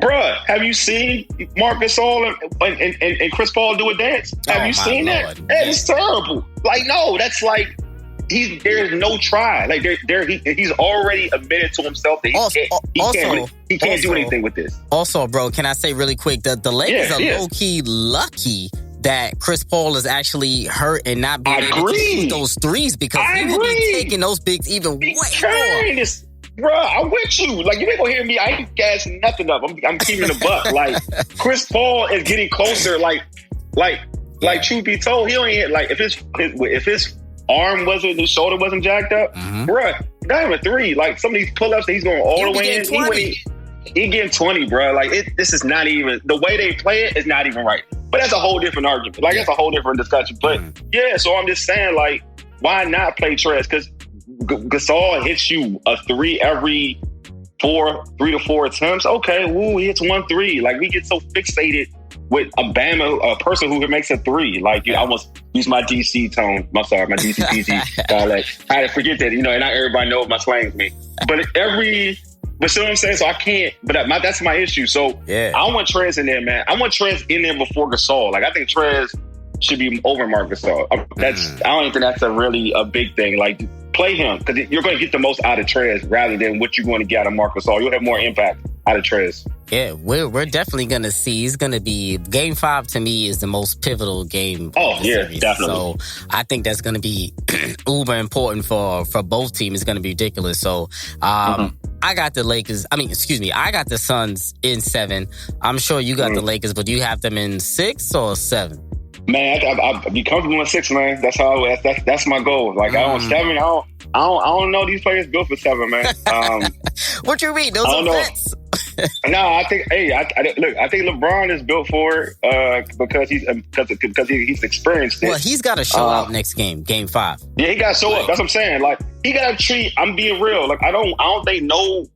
Bruh, have you seen Marc Gasol and Chris Paul do a dance? Have you seen that? That is terrible. Like, no, that's like there's no try. Like he's already admitted to himself that he can't do anything with this. Also, bro, can I say really quick that the Lakers are low key lucky that Chris Paul is actually hurt and not being able to shoot those threes, because he would be taking those bigs even way more. Bro, I'm with you. Like, you ain't gonna hear me. I ain't gassing nothing up. I'm keeping the buck. Like, Chris Paul is getting closer. Like, truth be told, he only hit, like, if his arm his shoulder wasn't jacked up, bruh, not even 3. Like, some of these pull-ups that he's going all the way in, he getting 20, bro. Like, this is not even, the way they play it is not even right. But that's a whole different argument. Like, that's a whole different discussion. But, so I'm just saying, like, why not play Trez? Because Gasol hits you a 3 every 3 to 4 attempts. Okay, he hits 1 3. Like, we get so fixated with a person who makes a 3. Like, I almost use my DC tone. I'm sorry, my DC PG dialect. I had to forget that, and not everybody knows my slang to me. But see what I'm saying? So I can't, but that's my issue. So I want Trez in there, man. I want Trez in there before Gasol. Like, I think Trez should be over Marc Gasol. I don't even think that's a big thing. Like, play him, because you're going to get the most out of Trez rather than what you're going to get out of Marc Gasol. You'll have more impact out of Trez. Yeah, we're definitely going to see. He's going to be, Game 5 to me is the most pivotal game. Oh, yeah, series. Definitely. So I think that's going to be uber important for both teams. It's going to be ridiculous. So I got the Lakers. I got the Suns in 7. I'm sure you got the Lakers, but do you have them in 6 or 7? Man, I'd be comfortable in 6, man. That's how. That's my goal. Like, I don't 7. I don't know these players built for 7, man. What you mean? Those are vets. No, I think. Hey, I think LeBron is built for it because he's experienced it. Well, he's got to show out next game, Game 5. Yeah, he got to show up. That's what I'm saying. Like, he got to treat. I'm being real. Like I don't think no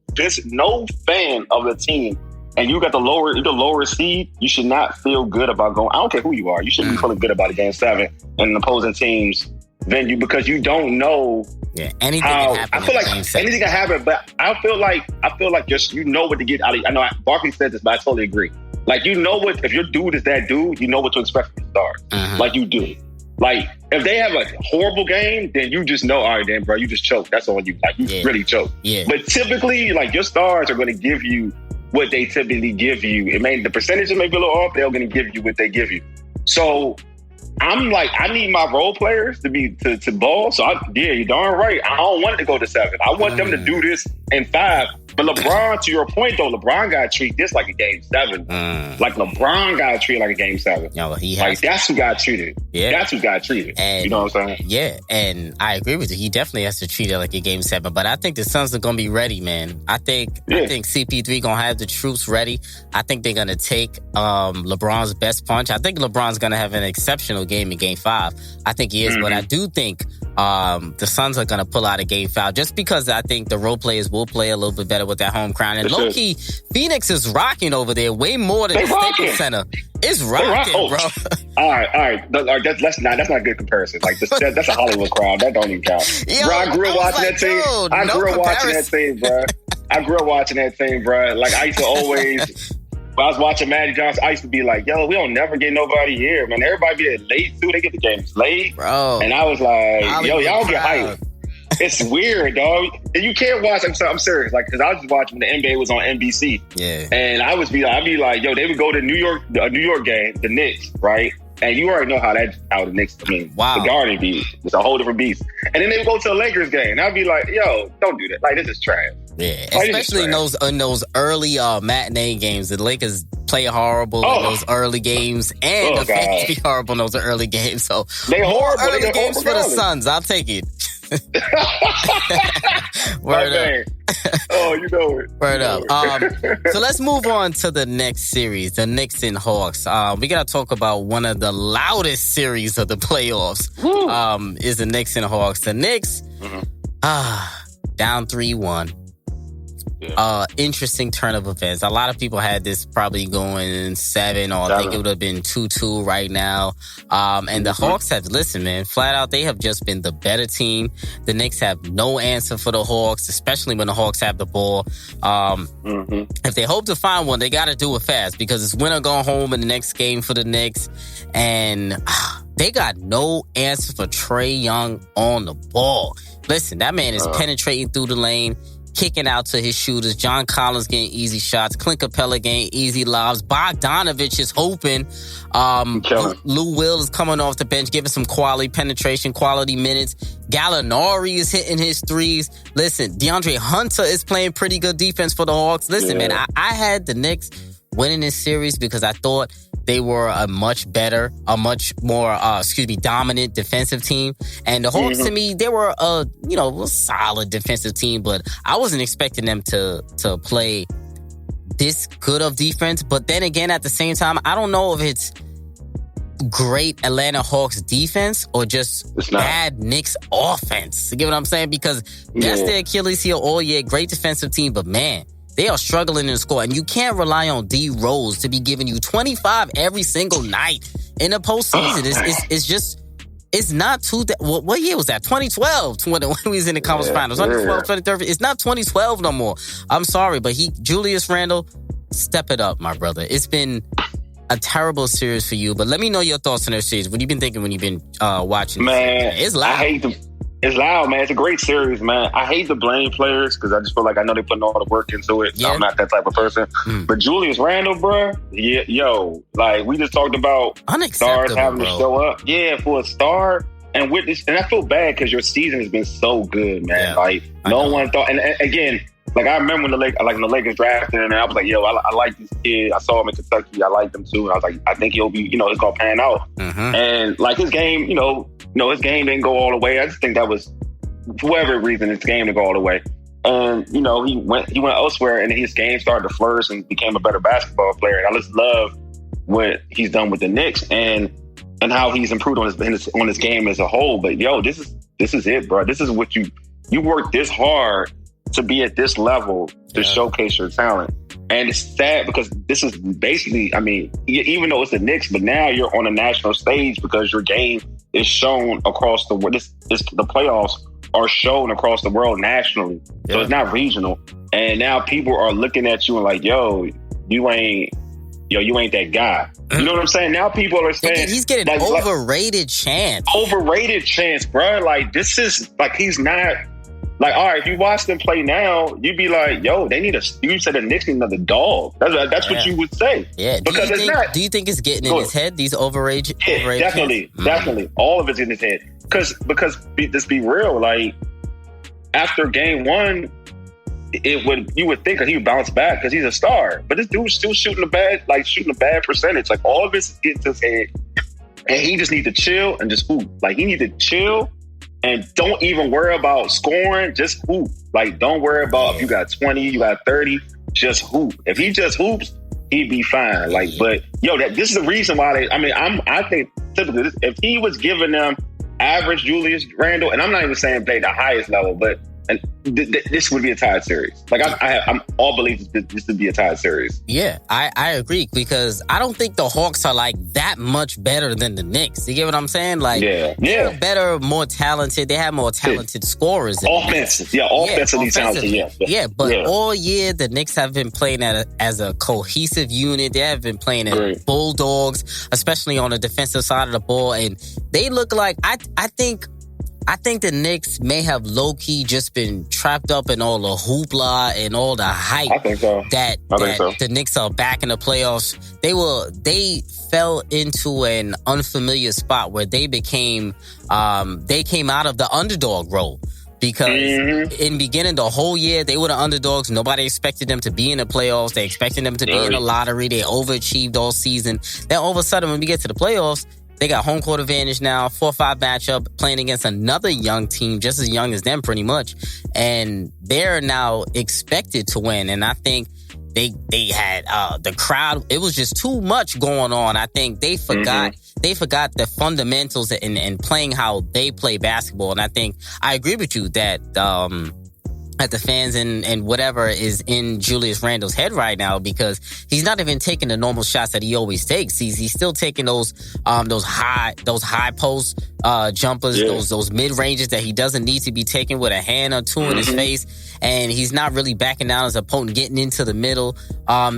fan of the team, and you got the lower seed. You should not feel good about going. I don't care who you are. You shouldn't be feeling good about a Game 7 and an opposing team's venue because you don't know. Yeah, anything can happen. I feel like anything can happen, but I feel like just you know what to get out of. I know Barkley said this, but I totally agree. Like you know what if your dude is that dude, you know what to expect from the stars. Like you do. Like, if they have a horrible game, then you just know, all right, then, bro, you just choke. That's on you. Like, you really choke. Yeah. But typically, like, your stars are going to give you what they typically give you. The percentages may be a little off, they're going to give you what they give you. So, I'm like, I need my role players to ball. So, you're darn right. I don't want it to go to 7. I want them to do this in 5. But LeBron, to your point, though, LeBron got to treat this like a Game 7. Like, LeBron got to treat it like a Game 7. Yo, that's who got treated. Yeah. That's who got treated. And, you know what I'm saying? Yeah, and I agree with you. He definitely has to treat it like a Game 7. But I think the Suns are going to be ready, man. I think CP3 going to have the troops ready. I think they're going to take LeBron's best punch. I think LeBron's going to have an exceptional game in Game 5. I think he is. But I do think the Suns are going to pull out a Game 5 just because I think the role players will play a little bit better with that home crowd. And low-key, Phoenix is rocking over there way more than the Staples Center. It's rocking, bro. All right. That's not a good comparison. Like that's a Hollywood crowd. That don't even count. Yo, bro, I grew up watching that team. I grew up watching that team, bro. Like I used to always. When I was watching Magic Johnson, I used to be like, yo, we don't never get nobody here, man. Everybody be there late, too. They get the games late. Bro. And I was like, yo, y'all get hyped. It's weird, dog. And you can't watch. I'm serious. Like, because I was just watching when the NBA was on NBC. Yeah. And I'd be like, yo, they would go to a New York game, the Knicks, right? And you already know how the Knicks, the Garden beat. It's a whole different beast. And then they would go to a Lakers game. And I'd be like, yo, don't do that. Like, this is trash. Yeah, especially in those early matinee games. The Lakers play horrible in those early games, and the fans be horrible in those early games. So they horrible. Early games for the Suns. I'll take it. Word up. Oh, you know it. Word up. So let's move on to the next series, the Knicks and Hawks. We got to talk about one of the loudest series of the playoffs. Is the Knicks and Hawks. The Knicks, down 3-1. Interesting turn of events. A lot of people had this probably going 7, or I think it would have been 2-2 right now. And the Hawks have, listen, man, flat out, they have just been the better team. The Knicks have no answer for the Hawks, especially when the Hawks have the ball. If they hope to find one, they got to do it fast because it's win or go home in the next game for the Knicks. And they got no answer for Trae Young on the ball. Listen, that man is penetrating through the lane, kicking out to his shooters. John Collins getting easy shots. Clint Capella getting easy lobs. Bogdanovich is hoping. Lou Will is coming off the bench, giving some quality penetration, quality minutes. Gallinari is hitting his threes. Listen, DeAndre Hunter is playing pretty good defense for the Hawks. Listen, man, I had the Knicks winning this series because I thought they were a much more dominant defensive team. And the Hawks, to me, they were a solid defensive team, but I wasn't expecting them to play this good of defense. But then again, at the same time, I don't know if it's great Atlanta Hawks defense or just bad Knicks offense. You get what I'm saying? Because that's their Achilles heel all year. Great defensive team, but man, they are struggling in score, and you can't rely on D Rose to be giving you 25 every single night in the postseason. It's not too. What year was that? 2012 when he was in the conference finals. 2012, 2013. It's not 2012 no more. I'm sorry, but Julius Randle, step it up, my brother. It's been a terrible series for you, but let me know your thoughts on their series. What have you been thinking when you've been watching? Man, it's loud. I hate them. It's loud, man. It's a great series, man. I hate to blame players because I just feel like I know they're putting all the work into it. Yeah. I'm not that type of person. But Julius Randle, bro, like we just talked about stars having to show up. Yeah, for a star. And and I feel bad because your season has been so good, man. Yeah, like no one thought. And again, like I remember when the Lakers drafted him, and I was like, yo, I like this kid. I saw him in Kentucky. I liked him too. And I was like, I think he'll be, it's gonna pan out. And like his game, his game didn't go all the way. I just think that was, for whatever reason, his game didn't go all the way. And he went elsewhere, and his game started to flourish and became a better basketball player. And I just love what he's done with the Knicks and how he's improved on his game as a whole. But yo, this is it, bro. This is what you you work this hard to be at this level to showcase your talent. And it's sad because this is basically, I mean, even though it's the Knicks, but now you're on a national stage because your game is shown across the world. The playoffs are shown across the world nationally. So it's not regional. And now people are looking at you and like, yo, you ain't that guy. You know what I'm saying? Now people are saying he's getting overrated chance. Overrated chance, bro. Like, this is like, he's not like, all right, if you watch them play now, you'd be like, yo, you said the Knicks need another dog. That's what you would say. Yeah. Because it's not. Do you think it's getting in his head, these overrated definitely. Definitely. All of it's in his head. Because let's be real, like, after game one, you would think that he would bounce back because he's a star. But this dude's still shooting a bad percentage. Like, all of it's getting to his head. And he just needs to chill and just hoop. Like, he needs to chill and don't even worry about scoring. Just hoop. Like, don't worry about if you got 20, you got 30. Just hoop. If he just hoops, he'd be fine. Like, but this is the reason why I think typically if he was giving them average Julius Randle, and I'm not even saying play the highest level, but this would be a tied series. Like, I'm all believe this would be a tied series. Yeah, I agree, because I don't think the Hawks are like that much better than the Knicks. You get what I'm saying? Like, they're better, more talented. They have more talented scorers. Offensively talented. But all year the Knicks have been playing as a cohesive unit. They have been playing as bulldogs, especially on the defensive side of the ball, and they look like I think the Knicks may have low-key just been trapped up in all the hoopla and all the hype. I think so. That the Knicks are back in the playoffs. They fell into an unfamiliar spot where they came out of the underdog role. Because in beginning, the whole year, they were the underdogs. Nobody expected them to be in the playoffs. They expected them to be in the lottery. They overachieved all season. Then all of a sudden, when we get to the playoffs, they got home court advantage now, 4-5 matchup, playing against another young team, just as young as them pretty much. And they're now expected to win. And I think they had the crowd. It was just too much going on. I think they forgot the fundamentals and playing how they play basketball. And I think I agree with you that the fans and whatever is in Julius Randle's head right now, because he's not even taking the normal shots that he always takes. He's still taking those high post jumpers, those mid ranges that he doesn't need to be taking with a hand or two in his face, and he's not really backing down his opponent, getting into the middle.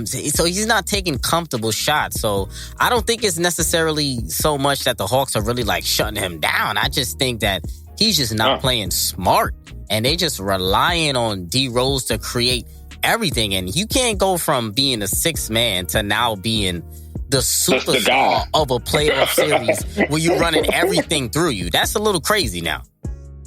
So he's not taking comfortable shots. So I don't think it's necessarily so much that the Hawks are really like shutting him down. I just think that he's just not playing smart. And they just relying on D Rose to create everything. And you can't go from being a sixth man to now being the superstar of a playoff series where you're running everything through you. That's a little crazy now.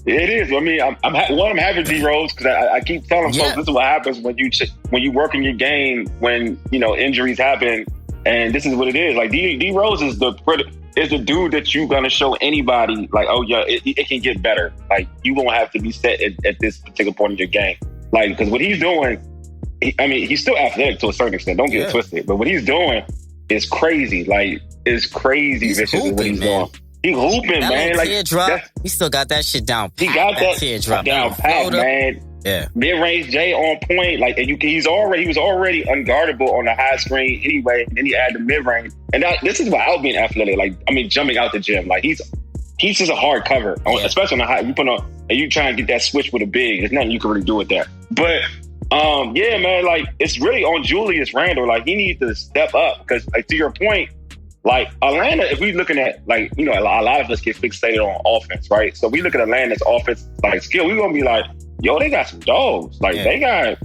It is. I mean, I'm happy D Rose, because I keep telling folks this is what happens when you work in your game when injuries happen, and this is what it is. Like, D Rose is the dude that you're going to show anybody, like, oh, yeah, it can get better. Like, you won't have to be set at this particular point in your game. Like, because what he's doing, he's still athletic to a certain extent. Don't get it twisted. But what he's doing is crazy. Like, it's crazy vicious is what he's doing. He's hooping, man. Like, teardrop, he still got that shit down. He got that teardrop down pat, man. Yeah, mid-range J on point, like, and he was already unguardable on the high screen anyway. And then he added the mid-range, and this is without being athletic. Like, jumping out the gym, like he's just a hard cover, especially on the high. You put on and you try and get that switch with a big. There's nothing you can really do with that. But man, like, it's really on Julius Randle. Like, he needs to step up, because, like, to your point, like, Atlanta, if we looking at, like, a lot of us get fixated on offense, right? So we look at Atlanta's offense, like, skill. We're gonna be like, yo, they got some dogs. Like, they got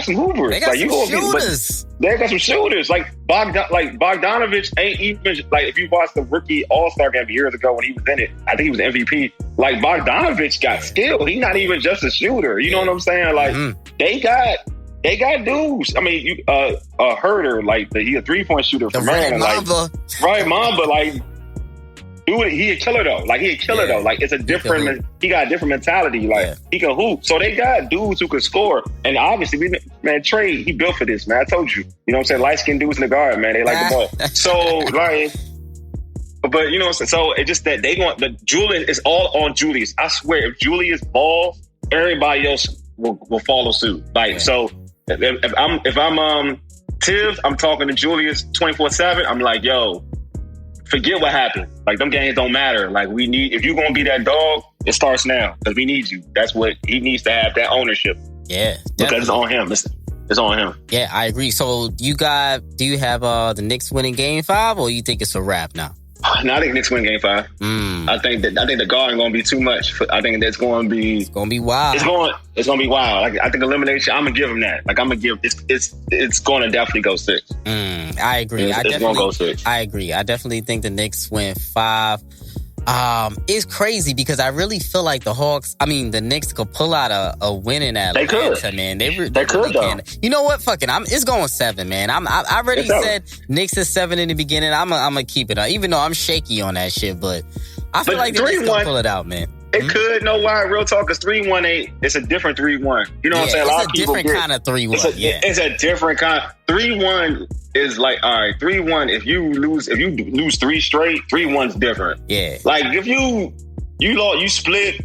some hoopers. They got like, some shooters. They got some shooters. Like, Bogdanovich ain't even, like, if you watched the rookie All-Star game years ago when he was in it, I think he was MVP. Like, Bogdanovich got skill. He's not even just a shooter. You know what I'm saying? Like, they got dudes. I mean, Herder, like, he's a 3-point shooter for man. Right, Mamba, like, dude, he a killer though. Like, Like, it's a different. He got a different mentality. Like, he can hoop. So they got dudes who can score. And obviously, Trey, he built for this, man. I told you. You know what I'm saying? Light skinned dudes in the guard, man. They like the ball. So, like, but you know what I'm saying? So it's just that they want the Julius is all on Julius. I swear, if Julius balls, everybody else will follow suit. Like, so if I'm Tibbs, I'm talking to Julius 24/7. I'm like, yo, forget what happened. Like, them games don't matter. Like, if you're gonna be that dog, it starts now because we need you. That's what he needs to have, that ownership. Yeah, definitely. Because it's on him. It's on him. Yeah, I agree. So do you have the Knicks winning Game 5, or you think it's a wrap now? No, I think Knicks win Game 5. I think the Garden going to be too much. I think that's going to be. It's going to be wild. It's going to be wild. Like, I think elimination. I'm gonna give him that. Like, I'm gonna give it's going to definitely go 6. I agree. It's going to go 6. I agree. I definitely think the Knicks win 5. It's crazy because I really feel like the Knicks could pull out a win in Atlanta. They could, man. They could, really though. can. You know what? Fuck it. It's going 7, man. I already said Knicks is 7 in the beginning. I'm gonna keep it up, even though I'm shaky on that shit. But I feel like the Knicks gonna pull it out, man. It could, no why, real talk, because 3-1 it's a different 3-1. You know what I'm saying? It's a different kind of 3-1. It's a different kind. 3-1 is like, all right, 3-1, if you lose 3 straight, 3-1's different. Yeah. Like, if you split,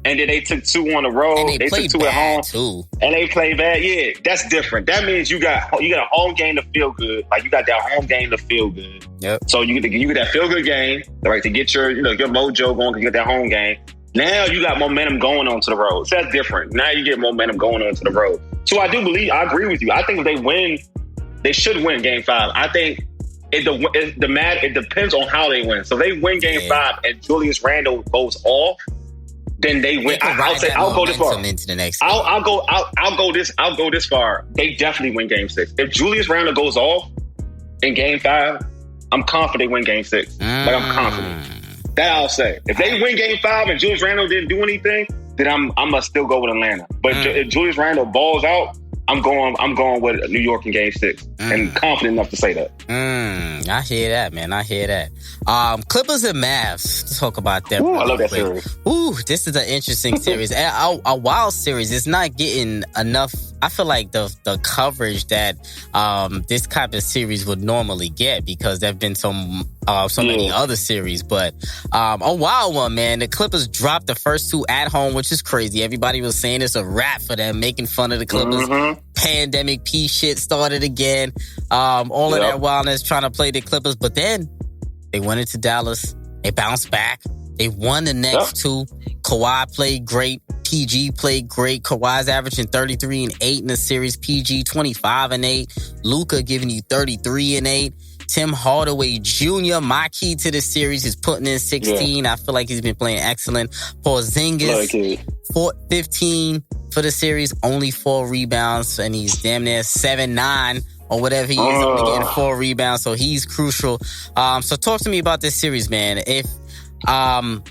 and then they took 2 on the road, and they took 2 at home, too. And they play bad. Yeah, that's different. That means you got a home game to feel good. Like, you got that home game to feel good. Yep. So you get that feel good game, right, to get your mojo going, because you get that home game. Now you got momentum going on to the road. So that's different. Now you get momentum going on to the road. So I agree with you. I think if they win, they should win Game 5. I think it depends on how they win. So they win Game 5 and Julius Randle goes off, then they win. I'll go this far. Into the next I'll go this far. They definitely win Game 6. If Julius Randle goes off in Game 5, I'm confident they win Game 6. Like, I'm confident. That I'll say. If they win Game 5 and Julius Randle didn't do anything, then I'm gonna still go with Atlanta. But if Julius Randle balls out, I'm going with New York in Game 6, and confident enough to say that. I hear that, man. I hear that. Clippers and Mavs. Let's talk about that. Ooh, I love that series. Ooh, this is an interesting series. A wild series. It's not getting enough. I feel like the coverage that this type of series would normally get, because there've been so many other series. But a wild one, man. The Clippers dropped the first 2 at home, which is crazy. Everybody was saying it's a wrap for them, making fun of the Clippers. Pandemic P shit started again. All of that wildness trying to play the Clippers. But then they went into Dallas. They bounced back. They won the next 2. Kawhi played great. PG played great. Kawhi's averaging 33 and 8 in the series. PG 25 and 8. Luka giving you 33 and 8. Tim Hardaway Jr., my key to the series, is putting in 16. I feel like he's been playing excellent. Porzingis, 15 for the series, only 4 rebounds, and he's damn near 7'9", or whatever he is, only getting 4 rebounds, so he's crucial. So talk to me about this series, man. If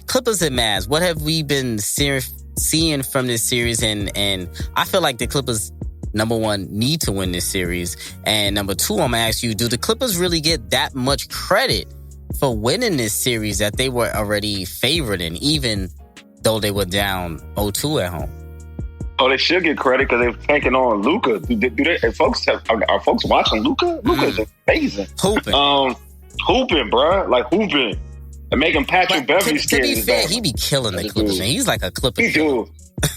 Clippers and Mavs, what have we been seeing from this series? And I feel like the Clippers, number one, need to win this series. And number 2, I'm going to ask you, do the Clippers really get that much credit for winning this series that they were already favored in, even though they were down 0-2 at home? Oh, they should get credit because they're taking on Luka. Are folks watching Luka? Luka is amazing. Hooping, bro. Like, hooping. And making Patrick Beverly scared. To be fair, he be killing the Clippers, man. He's like a Clipper. He do.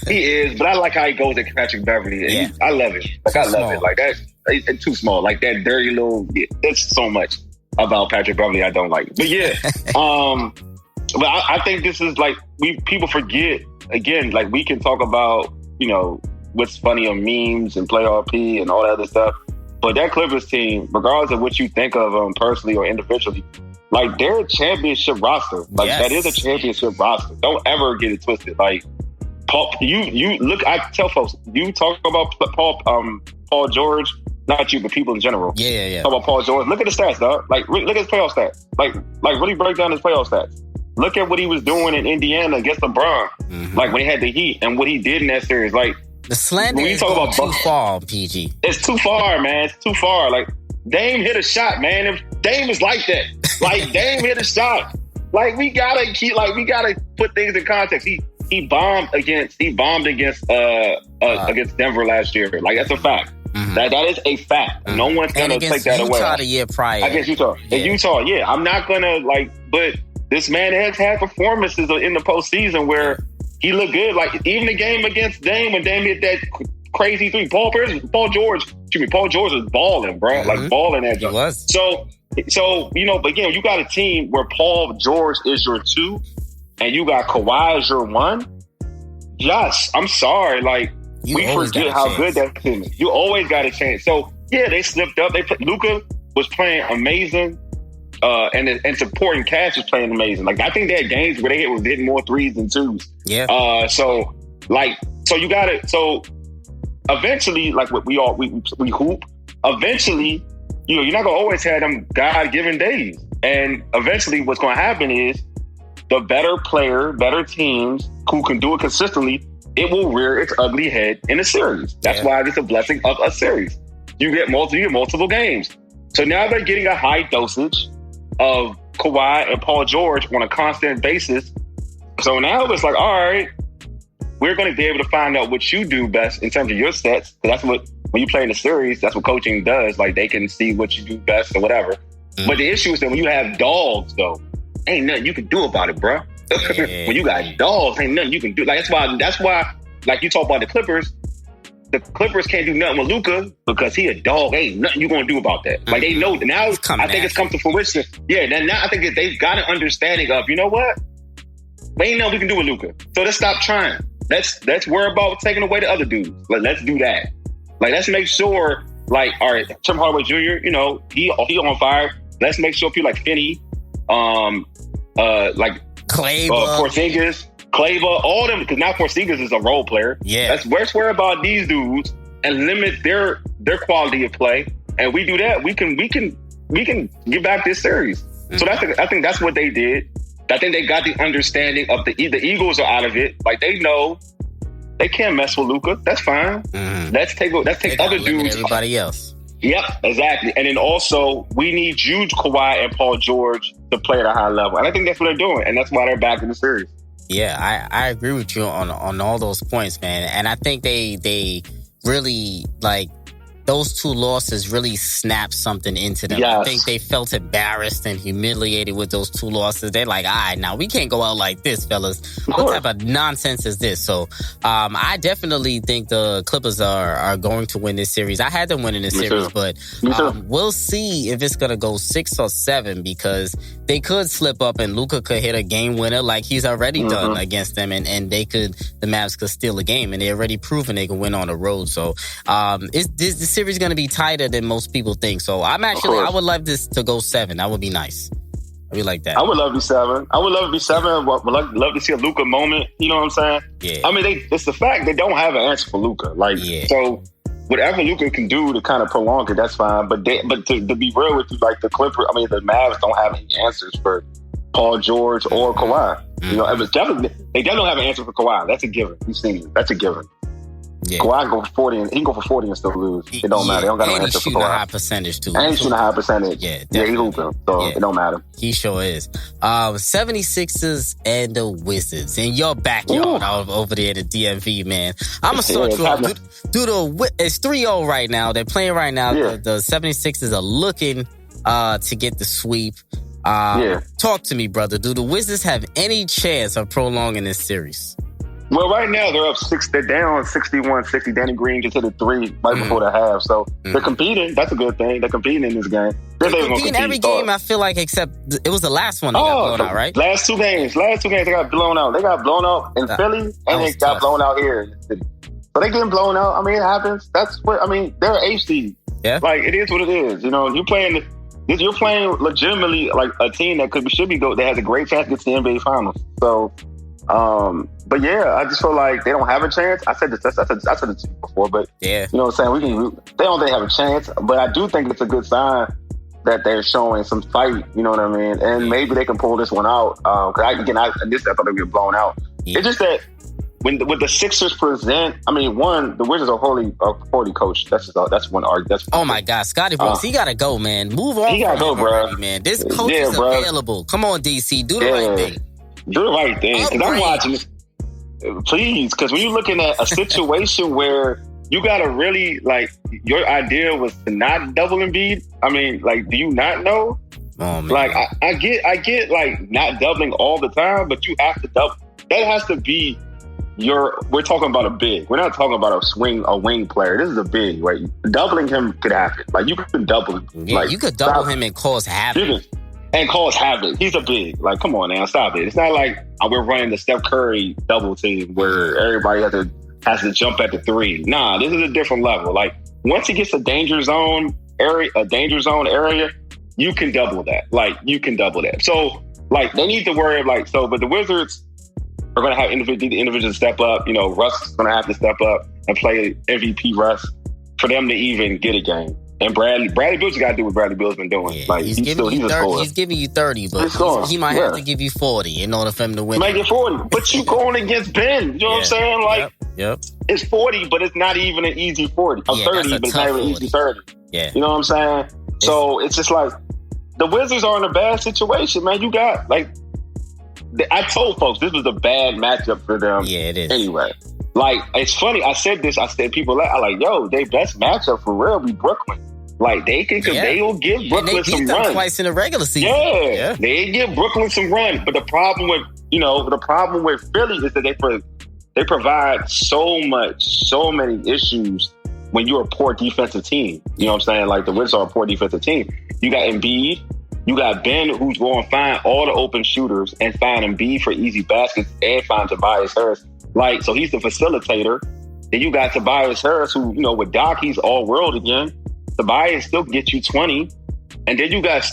He is, but I like how he goes at Patrick Beverly. I love it. Like, I love it. Like, it's too small. Like, that dirty little... There's so much about Patrick Beverly I don't like. But yeah. But I think this is like... People forget, again, like, we can talk about, what's funny on memes and playoff P and all that other stuff. But that Clippers team, regardless of what you think of them personally or individually, like, they're a championship roster. Like, that is a championship roster. Don't ever get it twisted. Like, Paul, you look. I tell folks, you talk about Paul George, not you, but people in general. Yeah. Talk about Paul George. Look at the stats, dog. Like, look at his playoff stats. Like really break down his playoff stats. Look at what he was doing in Indiana against LeBron. Like, when he had the Heat and what he did in that series. Like, the slander is going too far, PG. It's too far, man. It's too far. Like, Dame hit a shot, man. If Dame is like that. Like, Dame hit a shot. Like, we gotta put things in context. He bombed against Denver last year. Like, that's a fact. That is a fact. No one's gonna take that away. Utah the year prior. Against Utah. I'm not gonna but this man has had performances in the postseason where he looked good. Like, even the game against Dame, when Dame hit that crazy three, Paul George was balling, bro. Mm-hmm. Like, balling that jump. He was. So, you know, but again, you got a team where Paul George is your 2 and you got Kawhi as your 1. Yes, I'm sorry. Like, we forget how good that team is. You always got a chance. So, yeah, they slipped up. Luka was playing amazing. And supporting Cash was playing amazing. Like, I think they had games where they was hitting more 3s than 2s. Yeah. So you got it. So eventually, like what we hoop. Eventually, you know, you're not gonna always have them God-given days. And eventually, what's gonna happen is the better teams who can do it consistently, it will rear its ugly head in a series. That's why it's a blessing of a series. You get multiple games. So now they're getting a high dosage of Kawhi and Paul George on a constant basis. So now it's like, all right, we're going to be able to find out what you do best in terms of your sets. That's what, when you play in a series, that's what coaching does. Like, they can see what you do best or whatever. Mm. But the issue is that when you have dogs, though, ain't nothing you can do about it, bro. Yeah. When you got dogs, ain't nothing you can do. Like, that's why, like you talk about the Clippers can't do nothing with Luka because he a dog. Ain't nothing you gonna do about that. Like, they know now. I think it's come to fruition. Yeah, now I think that they've got an understanding of, you know what? We ain't nothing we can do with Luka. So let's stop trying. Let's worry about taking away the other dudes. Like, let's do that. Like, let's make sure, like, all right, Tim Hardaway Jr., you know, he on fire. Let's make sure people like Finney, like Porzingis, Kleber, all them, because now Porzingis is a role player. Yeah. Let's worry about these dudes and limit their quality of play. And we do that, we can get back this series. Mm-hmm. So I think that's what they did. I think they got the understanding of the Eagles are out of it. Like, they know they can't mess with Luka. That's fine. Mm-hmm. Let's take other dudes. Everybody else. Yep, exactly. And then also, we need you, Kawhi and Paul George, to play at a high level. And I think that's what they're doing. And that's why they're back in the series. Yeah, I agree with you on all those points, man. And I think they really, like, those 2 losses really snapped something into them. Yes. I think they felt embarrassed and humiliated with those 2 losses. They're like, all right, now we can't go out like this, fellas. What type of nonsense is this? So I definitely think the Clippers are going to win this series. I had them winning this series, but we'll see if it's going to go 6 or 7, because they could slip up and Luka could hit a game winner like he's already done against them, and the Mavs could steal a game, and they already proven they can win on the road. So this series going to be tighter than most people think. So I would love this to go 7. That would be nice. I would like that. I would love to be 7. I would love to be 7. Would love to see a Luka moment. You know what I'm saying? Yeah. I mean, it's the fact they don't have an answer for Luka. Like, so whatever Luka can do to kind of prolong it, that's fine. But to be real with you, like, the Mavs don't have any answers for Paul George or Kawhi. Mm-hmm. You know, they definitely have an answer for Kawhi. That's a given. You've seen it. That's a given. Yeah. Kawhi can go for 40 and he can go for 40 and still lose. It don't matter. They don't got no answer for Kawhi. And he's shooting a high percentage too. And he's shooting a high percentage. Yeah, he hooping. So it don't matter. He sure is. 76ers and the Wizards in your backyard over there at the DMV, man. I'm gonna start you off. It's 3-0 right now. They're playing right now. Yeah. The 76ers are looking to get the sweep. Talk to me, brother. Do the Wizards have any chance of prolonging this series? Well, right now they're up 6. They're down 61-60. Danny Green just hit a 3 right before the half, so they're competing. That's a good thing. They're competing in this game. They're competing every game. I feel like, except it was the last one they got blown out, right? Last two games they got blown out. They got blown out in Philly, and they got blown out here in the city. So they getting blown out. I mean, it happens. That's what I mean. They're HD. Yeah, like, it is what it is. You know, you're playing legitimately like a team that should be good. That has a great chance to get to the NBA Finals. So. But yeah, I just feel like they don't have a chance. I said this. I said it before, but you know what I'm saying. They don't have a chance, but I do think it's a good sign that they're showing some fight. You know what I mean? And maybe they can pull this one out. Because I thought they'd get blown out. Yeah. It's just that when the Sixers present, I mean, the Wizards are poorly coached. That's one argument. Oh my God, Scotty Brooks, he gotta go, man. Move on. He gotta go, bro. Already, man. This coach is available. Come on, DC, do the right thing. Do the right thing. Because I'm watching this. Please, because when you're looking at a situation where you gotta really, like, your idea was to not double Embiid. I mean, like, do you not know? Oh, man. Like, I get like not doubling all the time, but you have to double. That has to be we're talking about a big. We're not talking about a wing player. This is a big, right? Doubling him could happen. Like, you could double him. Yeah, like, you could double him and cause havoc. And cause havoc. He's a big. Like, come on now, stop it. It's not like we're running the Steph Curry double team where everybody has to jump at the three. Nah, this is a different level. Like, once he gets a danger zone area, you can double that. Like, you can double that. So, like, they need to worry, but the Wizards are going to have individuals step up. You know, Russ is going to have to step up and play MVP Russ for them to even get a game. And Bradley Beal's got to do what Bradley Beal's been doing. Yeah, like, he's giving you 30. He's giving you 30, but he might have to give you 40 in order for him to win. Make it 40, but you going against Ben. You know what I'm saying? Like, yep. It's 40, but it's not even an easy 40. 30, but it's not even an easy 30. Yeah, you know what I'm saying? So it's just like the Wizards are in a bad situation, man. You got I told folks this was a bad matchup for them. Yeah, it is. Anyway, like, it's funny. I said people are like, yo, their best matchup for real be Brooklyn. Like, they will give Brooklyn some run. Twice in the regular season. Yeah, they give Brooklyn some run. But the problem with Philly is that they provide so many issues when you're a poor defensive team. You know what I'm saying? Like, the Wizards are a poor defensive team. You got Embiid. You got Ben, who's going to find all the open shooters and find Embiid for easy baskets and find Tobias Harris. Like, so he's the facilitator. Then you got Tobias Harris, who, you know, with Doc, he's all world again. Tobias still get you 20. And then you got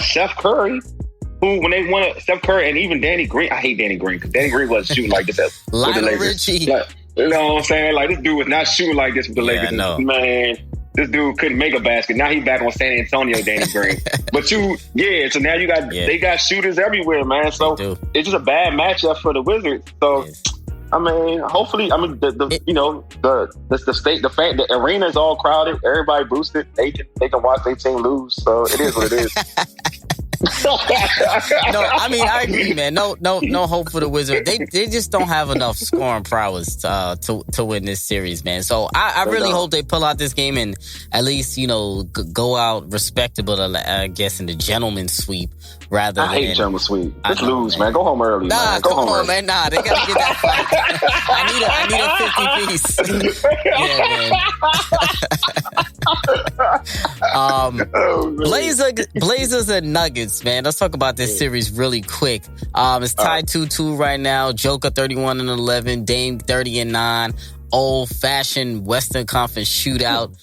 Steph Curry, who, when they wanted Steph Curry and even Danny Green, I hate Danny Green because Danny Green wasn't shooting like this with the Lakers. Like, you know what I'm saying? Like, this dude was not shooting like this with the Lakers. Man, this dude couldn't make a basket. Now he's back on San Antonio, Danny Green. But so now you got they got shooters everywhere, man. So it's just a bad matchup for the Wizards. So I mean, hopefully, the arena is all crowded. Everybody boosted. They can watch their team lose. So it is what it is. No, I mean, I agree, man. No hope for the Wizards. They just don't have enough scoring prowess to win this series, man. So I really hope they pull out this game and at least, you know, go out respectable, I guess, in the gentleman's sweep rather than... I hate gentleman's sweep. Just lose, man. Go home early, man. Go home early. Man. Nah, they gotta get that fight. I need a 50-piece. Yeah, man. Blazers and Nuggets, man. Let's talk about this series really quick. It's tied 2-2 right now. Joker 31-11, Dame 30-9. Old-fashioned Western Conference shootout.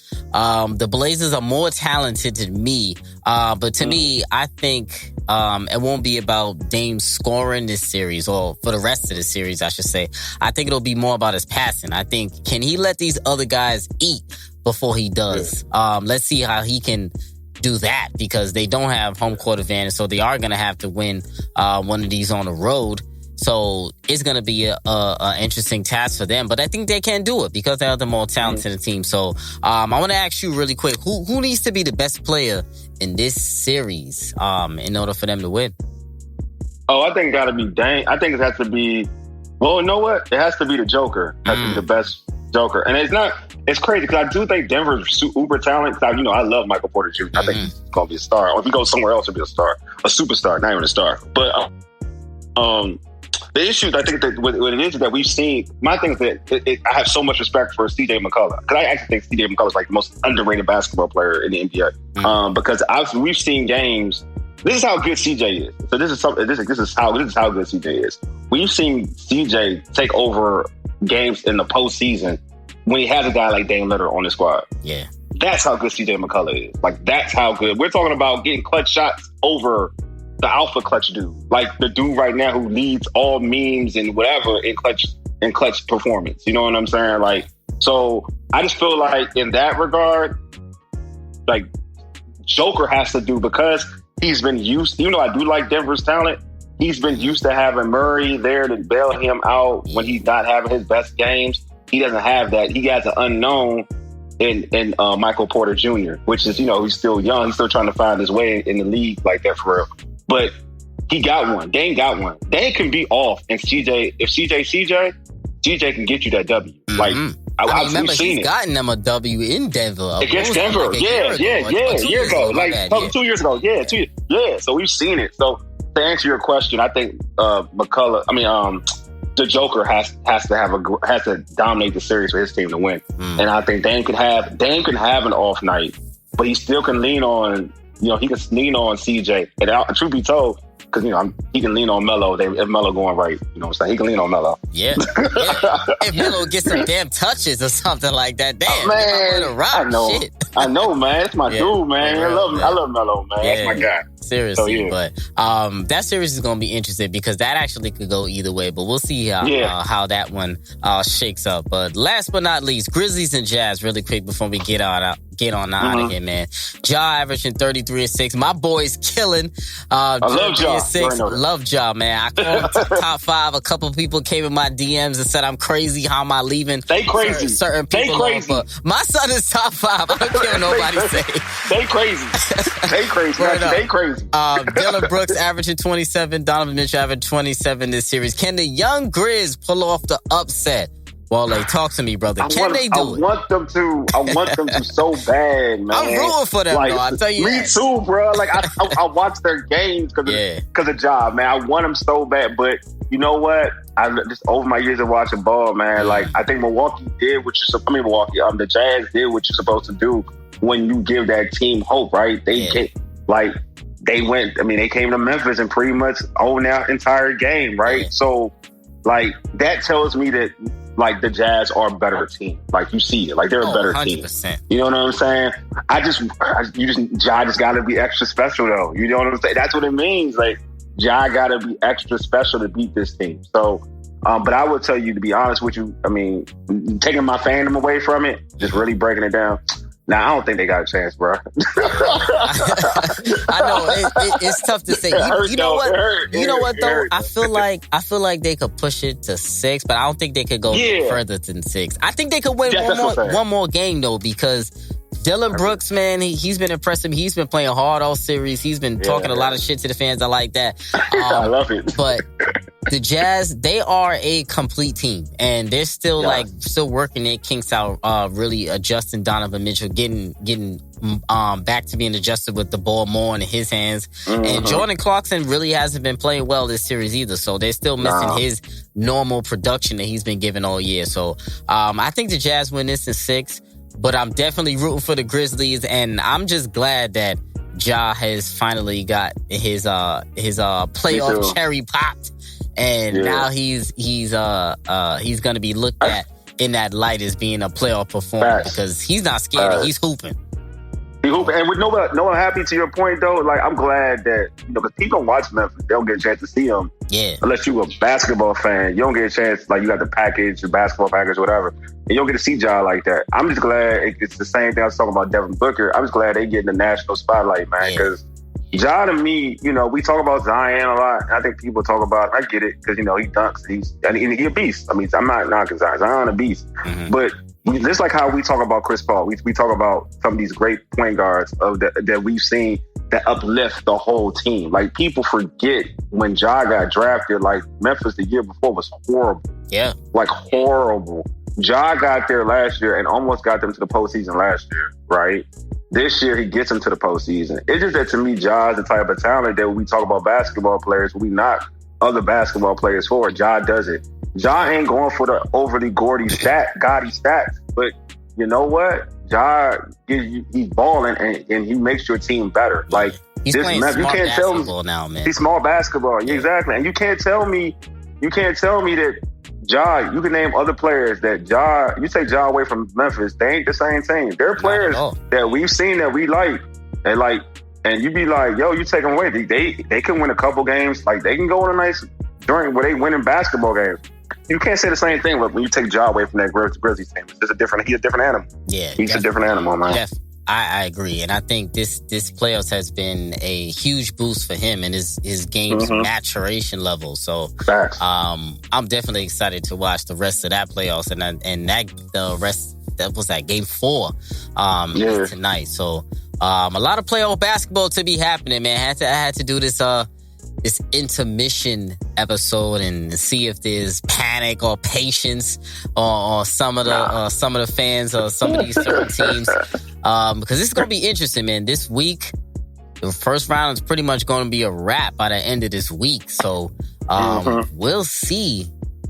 The Blazers are more talented than me, but to me, I think it won't be about Dame scoring this series, or for the rest of the series, I should say. I think it'll be more about his passing. I think, can he let these other guys eat before he does? Let's see how he can do that, because they don't have home court advantage, so they are going to have to win one of these on the road. So it's going to be a interesting task for them, but I think they can do it because they are the more talented team. So I want to ask you really quick, who needs to be the best player in this series in order for them to win? Oh, I think it got to be Dame. I think it has to be, well, you know what? It has to be the Joker. It has to be the best Joker. And it's crazy because I do think Denver's uber talented. I love Michael Porter Jr. I think he's going to be a star. Or if he goes somewhere else, he'll be a star. A superstar, not even a star. But the issue, I think, that what it is that we've seen, my thing is that I have so much respect for CJ McCollum, because I actually think CJ McCollum is like the most underrated basketball player in the NBA. Because we've seen games. This is how good CJ is. So this is how good CJ is. We've seen CJ take over games in the postseason when he has a guy like Dame Lillard on the squad. Yeah, that's how good CJ McCollum is. Like, that's how good. We're talking about getting clutch shots over the alpha clutch dude, like the dude right now who leads all memes and whatever in clutch performance. You know what I'm saying? Like, so I just feel like in that regard, like, Joker has to do, because he's been used, even though I do like Denver's talent, he's been used to having Murray there to bail him out when he's not having his best games. He doesn't have that. He has an unknown in Michael Porter Jr., which is, he's still young. He's still trying to find his way in the league like that for real. But he got one. Dame got one. Dame can be off, and CJ can get you that W. Like, remember, he's gotten them a W in Denver. Against Denver. A year ago. Like, 2 years ago. Yeah, 2 years. Yeah, so we've seen it. So to answer your question, I think the Joker has to dominate the series for his team to win. And I think Dame can have an off night, but he still can lean on, he can lean on CJ. And truth be told, because he can lean on Melo if Melo going right. You know what I'm saying? He can lean on Melo. Yeah. If Melo gets some damn touches or something like that, damn, man, I know. Shit. I know, man. It's my dude, man. I love Melo, man. That's my guy. Seriously, but that series is going to be interesting because that actually could go either way. But we'll see how that one shakes up. But last but not least, Grizzlies and Jazz. Really quick before we get on out of here, man. Ja averaging 33 and 6. My boy's killing. I love Ja. Love Ja, man. I called him top 5. A couple people came in my DMs and said I'm crazy. How am I leaving? They crazy. Certain people. They crazy. My son is top 5. I don't care what nobody say. They crazy. They crazy. They crazy. Dillon Brooks averaging 27. Donovan Mitchell averaging 27 this series. Can the young Grizz pull off the upset? Wole, talk to me, brother. Can they do it? I want them to so bad, man. I'm rooting for them, though. I'll tell you me that. Too, bro. Like, I watch their games because of Ja, man. I want them so bad, but you know what? Just over my years of watching ball, man, like, I think the Jazz did what you're supposed to do when you give that team hope, right? They came to Memphis and pretty much owned that entire game, right? Yeah. So, like, that tells me that, like, the Jazz are a better team. Like, you see it. Like, they're a better 100%. team. You know what I'm saying? Ja just got to be extra special, though. You know what I'm saying? That's what it means. Like, Ja got to be extra special to beat this team. So, but I will tell you, to be honest with you, I mean, taking my fandom away from it, just really breaking it down. Nah, I don't think they got a chance, bro. I know it's tough to say. You know what though? I feel like they could push it to 6, but I don't think they could go further than 6. I think they could win one more game though, because Dillon Brooks, man, he's been impressive. He's been playing hard all series. He's been talking a lot of shit to the fans. I like that. I love it. But the Jazz, they are a complete team, and they're still still working their kinks out, really adjusting Donovan Mitchell, getting back to being adjusted with the ball more in his hands. And Jordan Clarkson really hasn't been playing well this series either, so they're still missing his normal production that he's been given all year. So I think the Jazz win this in 6, but I'm definitely rooting for the Grizzlies, and I'm just glad that Ja has finally got his playoff cherry popped. And now he's gonna be looked at in that light as being a playoff performer because he's not scared. He's hooping. And with Noah, happy to your point though. Like, I'm glad that because people don't watch Memphis, they don't get a chance to see him. Yeah. Unless you a basketball fan, you don't get a chance. Like, you got the package, the basketball package, or whatever, and you don't get to see Ja like that. I'm just glad it's the same thing I was talking about Devin Booker. I'm just glad they get in the national spotlight, man, because. Ja, to me, we talk about Zion a lot. I think people talk about, I get it, because, he dunks. He's a beast. I mean, I'm not knocking Zion. Zion a beast. But just like how we talk about Chris Paul, we talk about some of these great point guards that we've seen that uplift the whole team. Like, people forget when Ja got drafted, like, Memphis the year before was horrible. Yeah. Like, horrible. Ja got there last year and almost got them to the postseason last year, right? This year, he gets them to the postseason. It's just that, to me, Ja is the type of talent that when we talk about basketball players, we knock other basketball players for it. Ja does it. Ja ain't going for the overly gaudy stats. But you know what? Ja, he's balling, and he makes your team better. Like, he's playing smart basketball now, man. He's small basketball. Yeah. Exactly. And you can't tell me that Ja, you can name other players that you take Ja away from Memphis, they ain't the same team. They're players that we've seen that we like. And you be like, yo, you take them away. They can win a couple games. Like, they can go on a nice during where they winning basketball games. You can't say the same thing when you take Ja away from that Grizzlies team. He's a different animal. Yeah. He's a different animal, man. Yes. I agree. And I think this playoffs has been a huge boost for him and his game's maturation level. So I'm definitely excited to watch the rest of that playoffs that was game 4 tonight. So a lot of playoff basketball to be happening, man. I had to do this intermission episode and see if there's panic or patience or some of the fans or some of these certain teams. Because this is going to be interesting, man. This week, the first round is pretty much going to be a wrap by the end of this week. So we'll see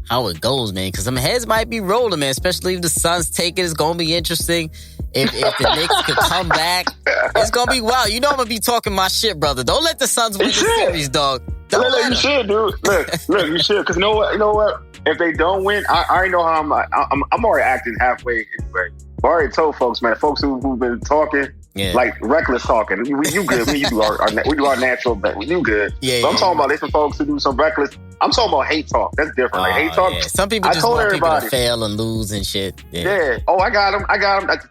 how it goes, man. Because some heads might be rolling, man. Especially if the Suns take it, it's gonna be interesting. If the Knicks could come back, it's gonna be wild. You know I'm gonna be talking my shit, brother. Don't let the Suns win the series, dog. Don't let you should, dude. Look, you should. Because you know what? If they don't win, I already know how I'm already acting halfway anyway. I already told folks, man. Folks who've been talking. Yeah. Like reckless talking. You good. We do our natural bet. You good. Yeah, so I'm talking about different folks who do some reckless. I'm talking about hate talk. That's different. Like hate talk. Yeah. Some people just want people to fail and lose and shit. Yeah. Oh, I got them.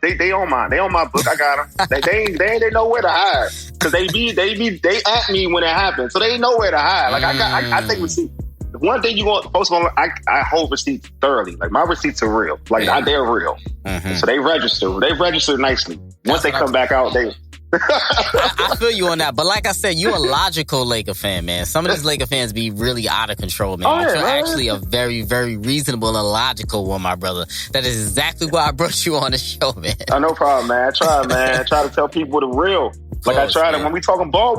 They on mine. They on my book. I got them. they ain't nowhere to hide because they at me when it happens. So they ain't nowhere to hide. Like I think receipt. One thing you want, folks want. I hold receipts thoroughly. Like my receipts are real. Like they're real. Mm-hmm. So they register. They register nicely. Once they come back out, they. I feel you on that, but like I said, you're a logical Laker fan, man. Some of these Laker fans be really out of control, man. You're actually a very, very reasonable and logical one, my brother. That is exactly why I brought you on the show, man. Oh, no problem, man. I try to tell people the real. Like I try to, when we talking ball,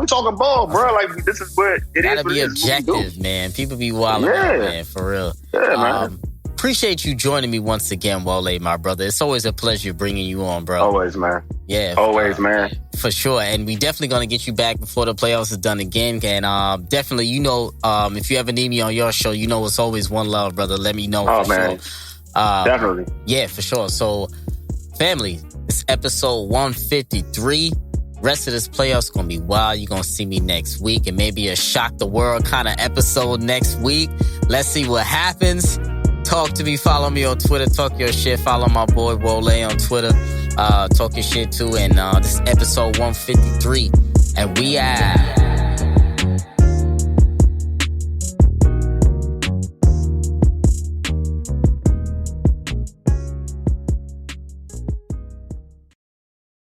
bro. Like this is what it gotta is. Be objective, man. People be wild, man, for real. Yeah, man. Appreciate you joining me once again, Wole, my brother. It's always a pleasure bringing you on, bro. Always, man. Yeah. Always, man. For sure. And we definitely going to get you back before the playoffs is done again. And definitely, if you ever need me on your show, it's always one love, brother. Let me know. Oh, man. Sure. Definitely. Yeah, for sure. So, family, it's episode 153. Rest of this playoffs is going to be wild. You're going to see me next week and maybe a shock the world kind of episode next week. Let's see what happens. Talk to me. Follow me on Twitter. Talk your shit. Follow my boy Wole on Twitter. Talk your shit too. And this is episode 153. And we out.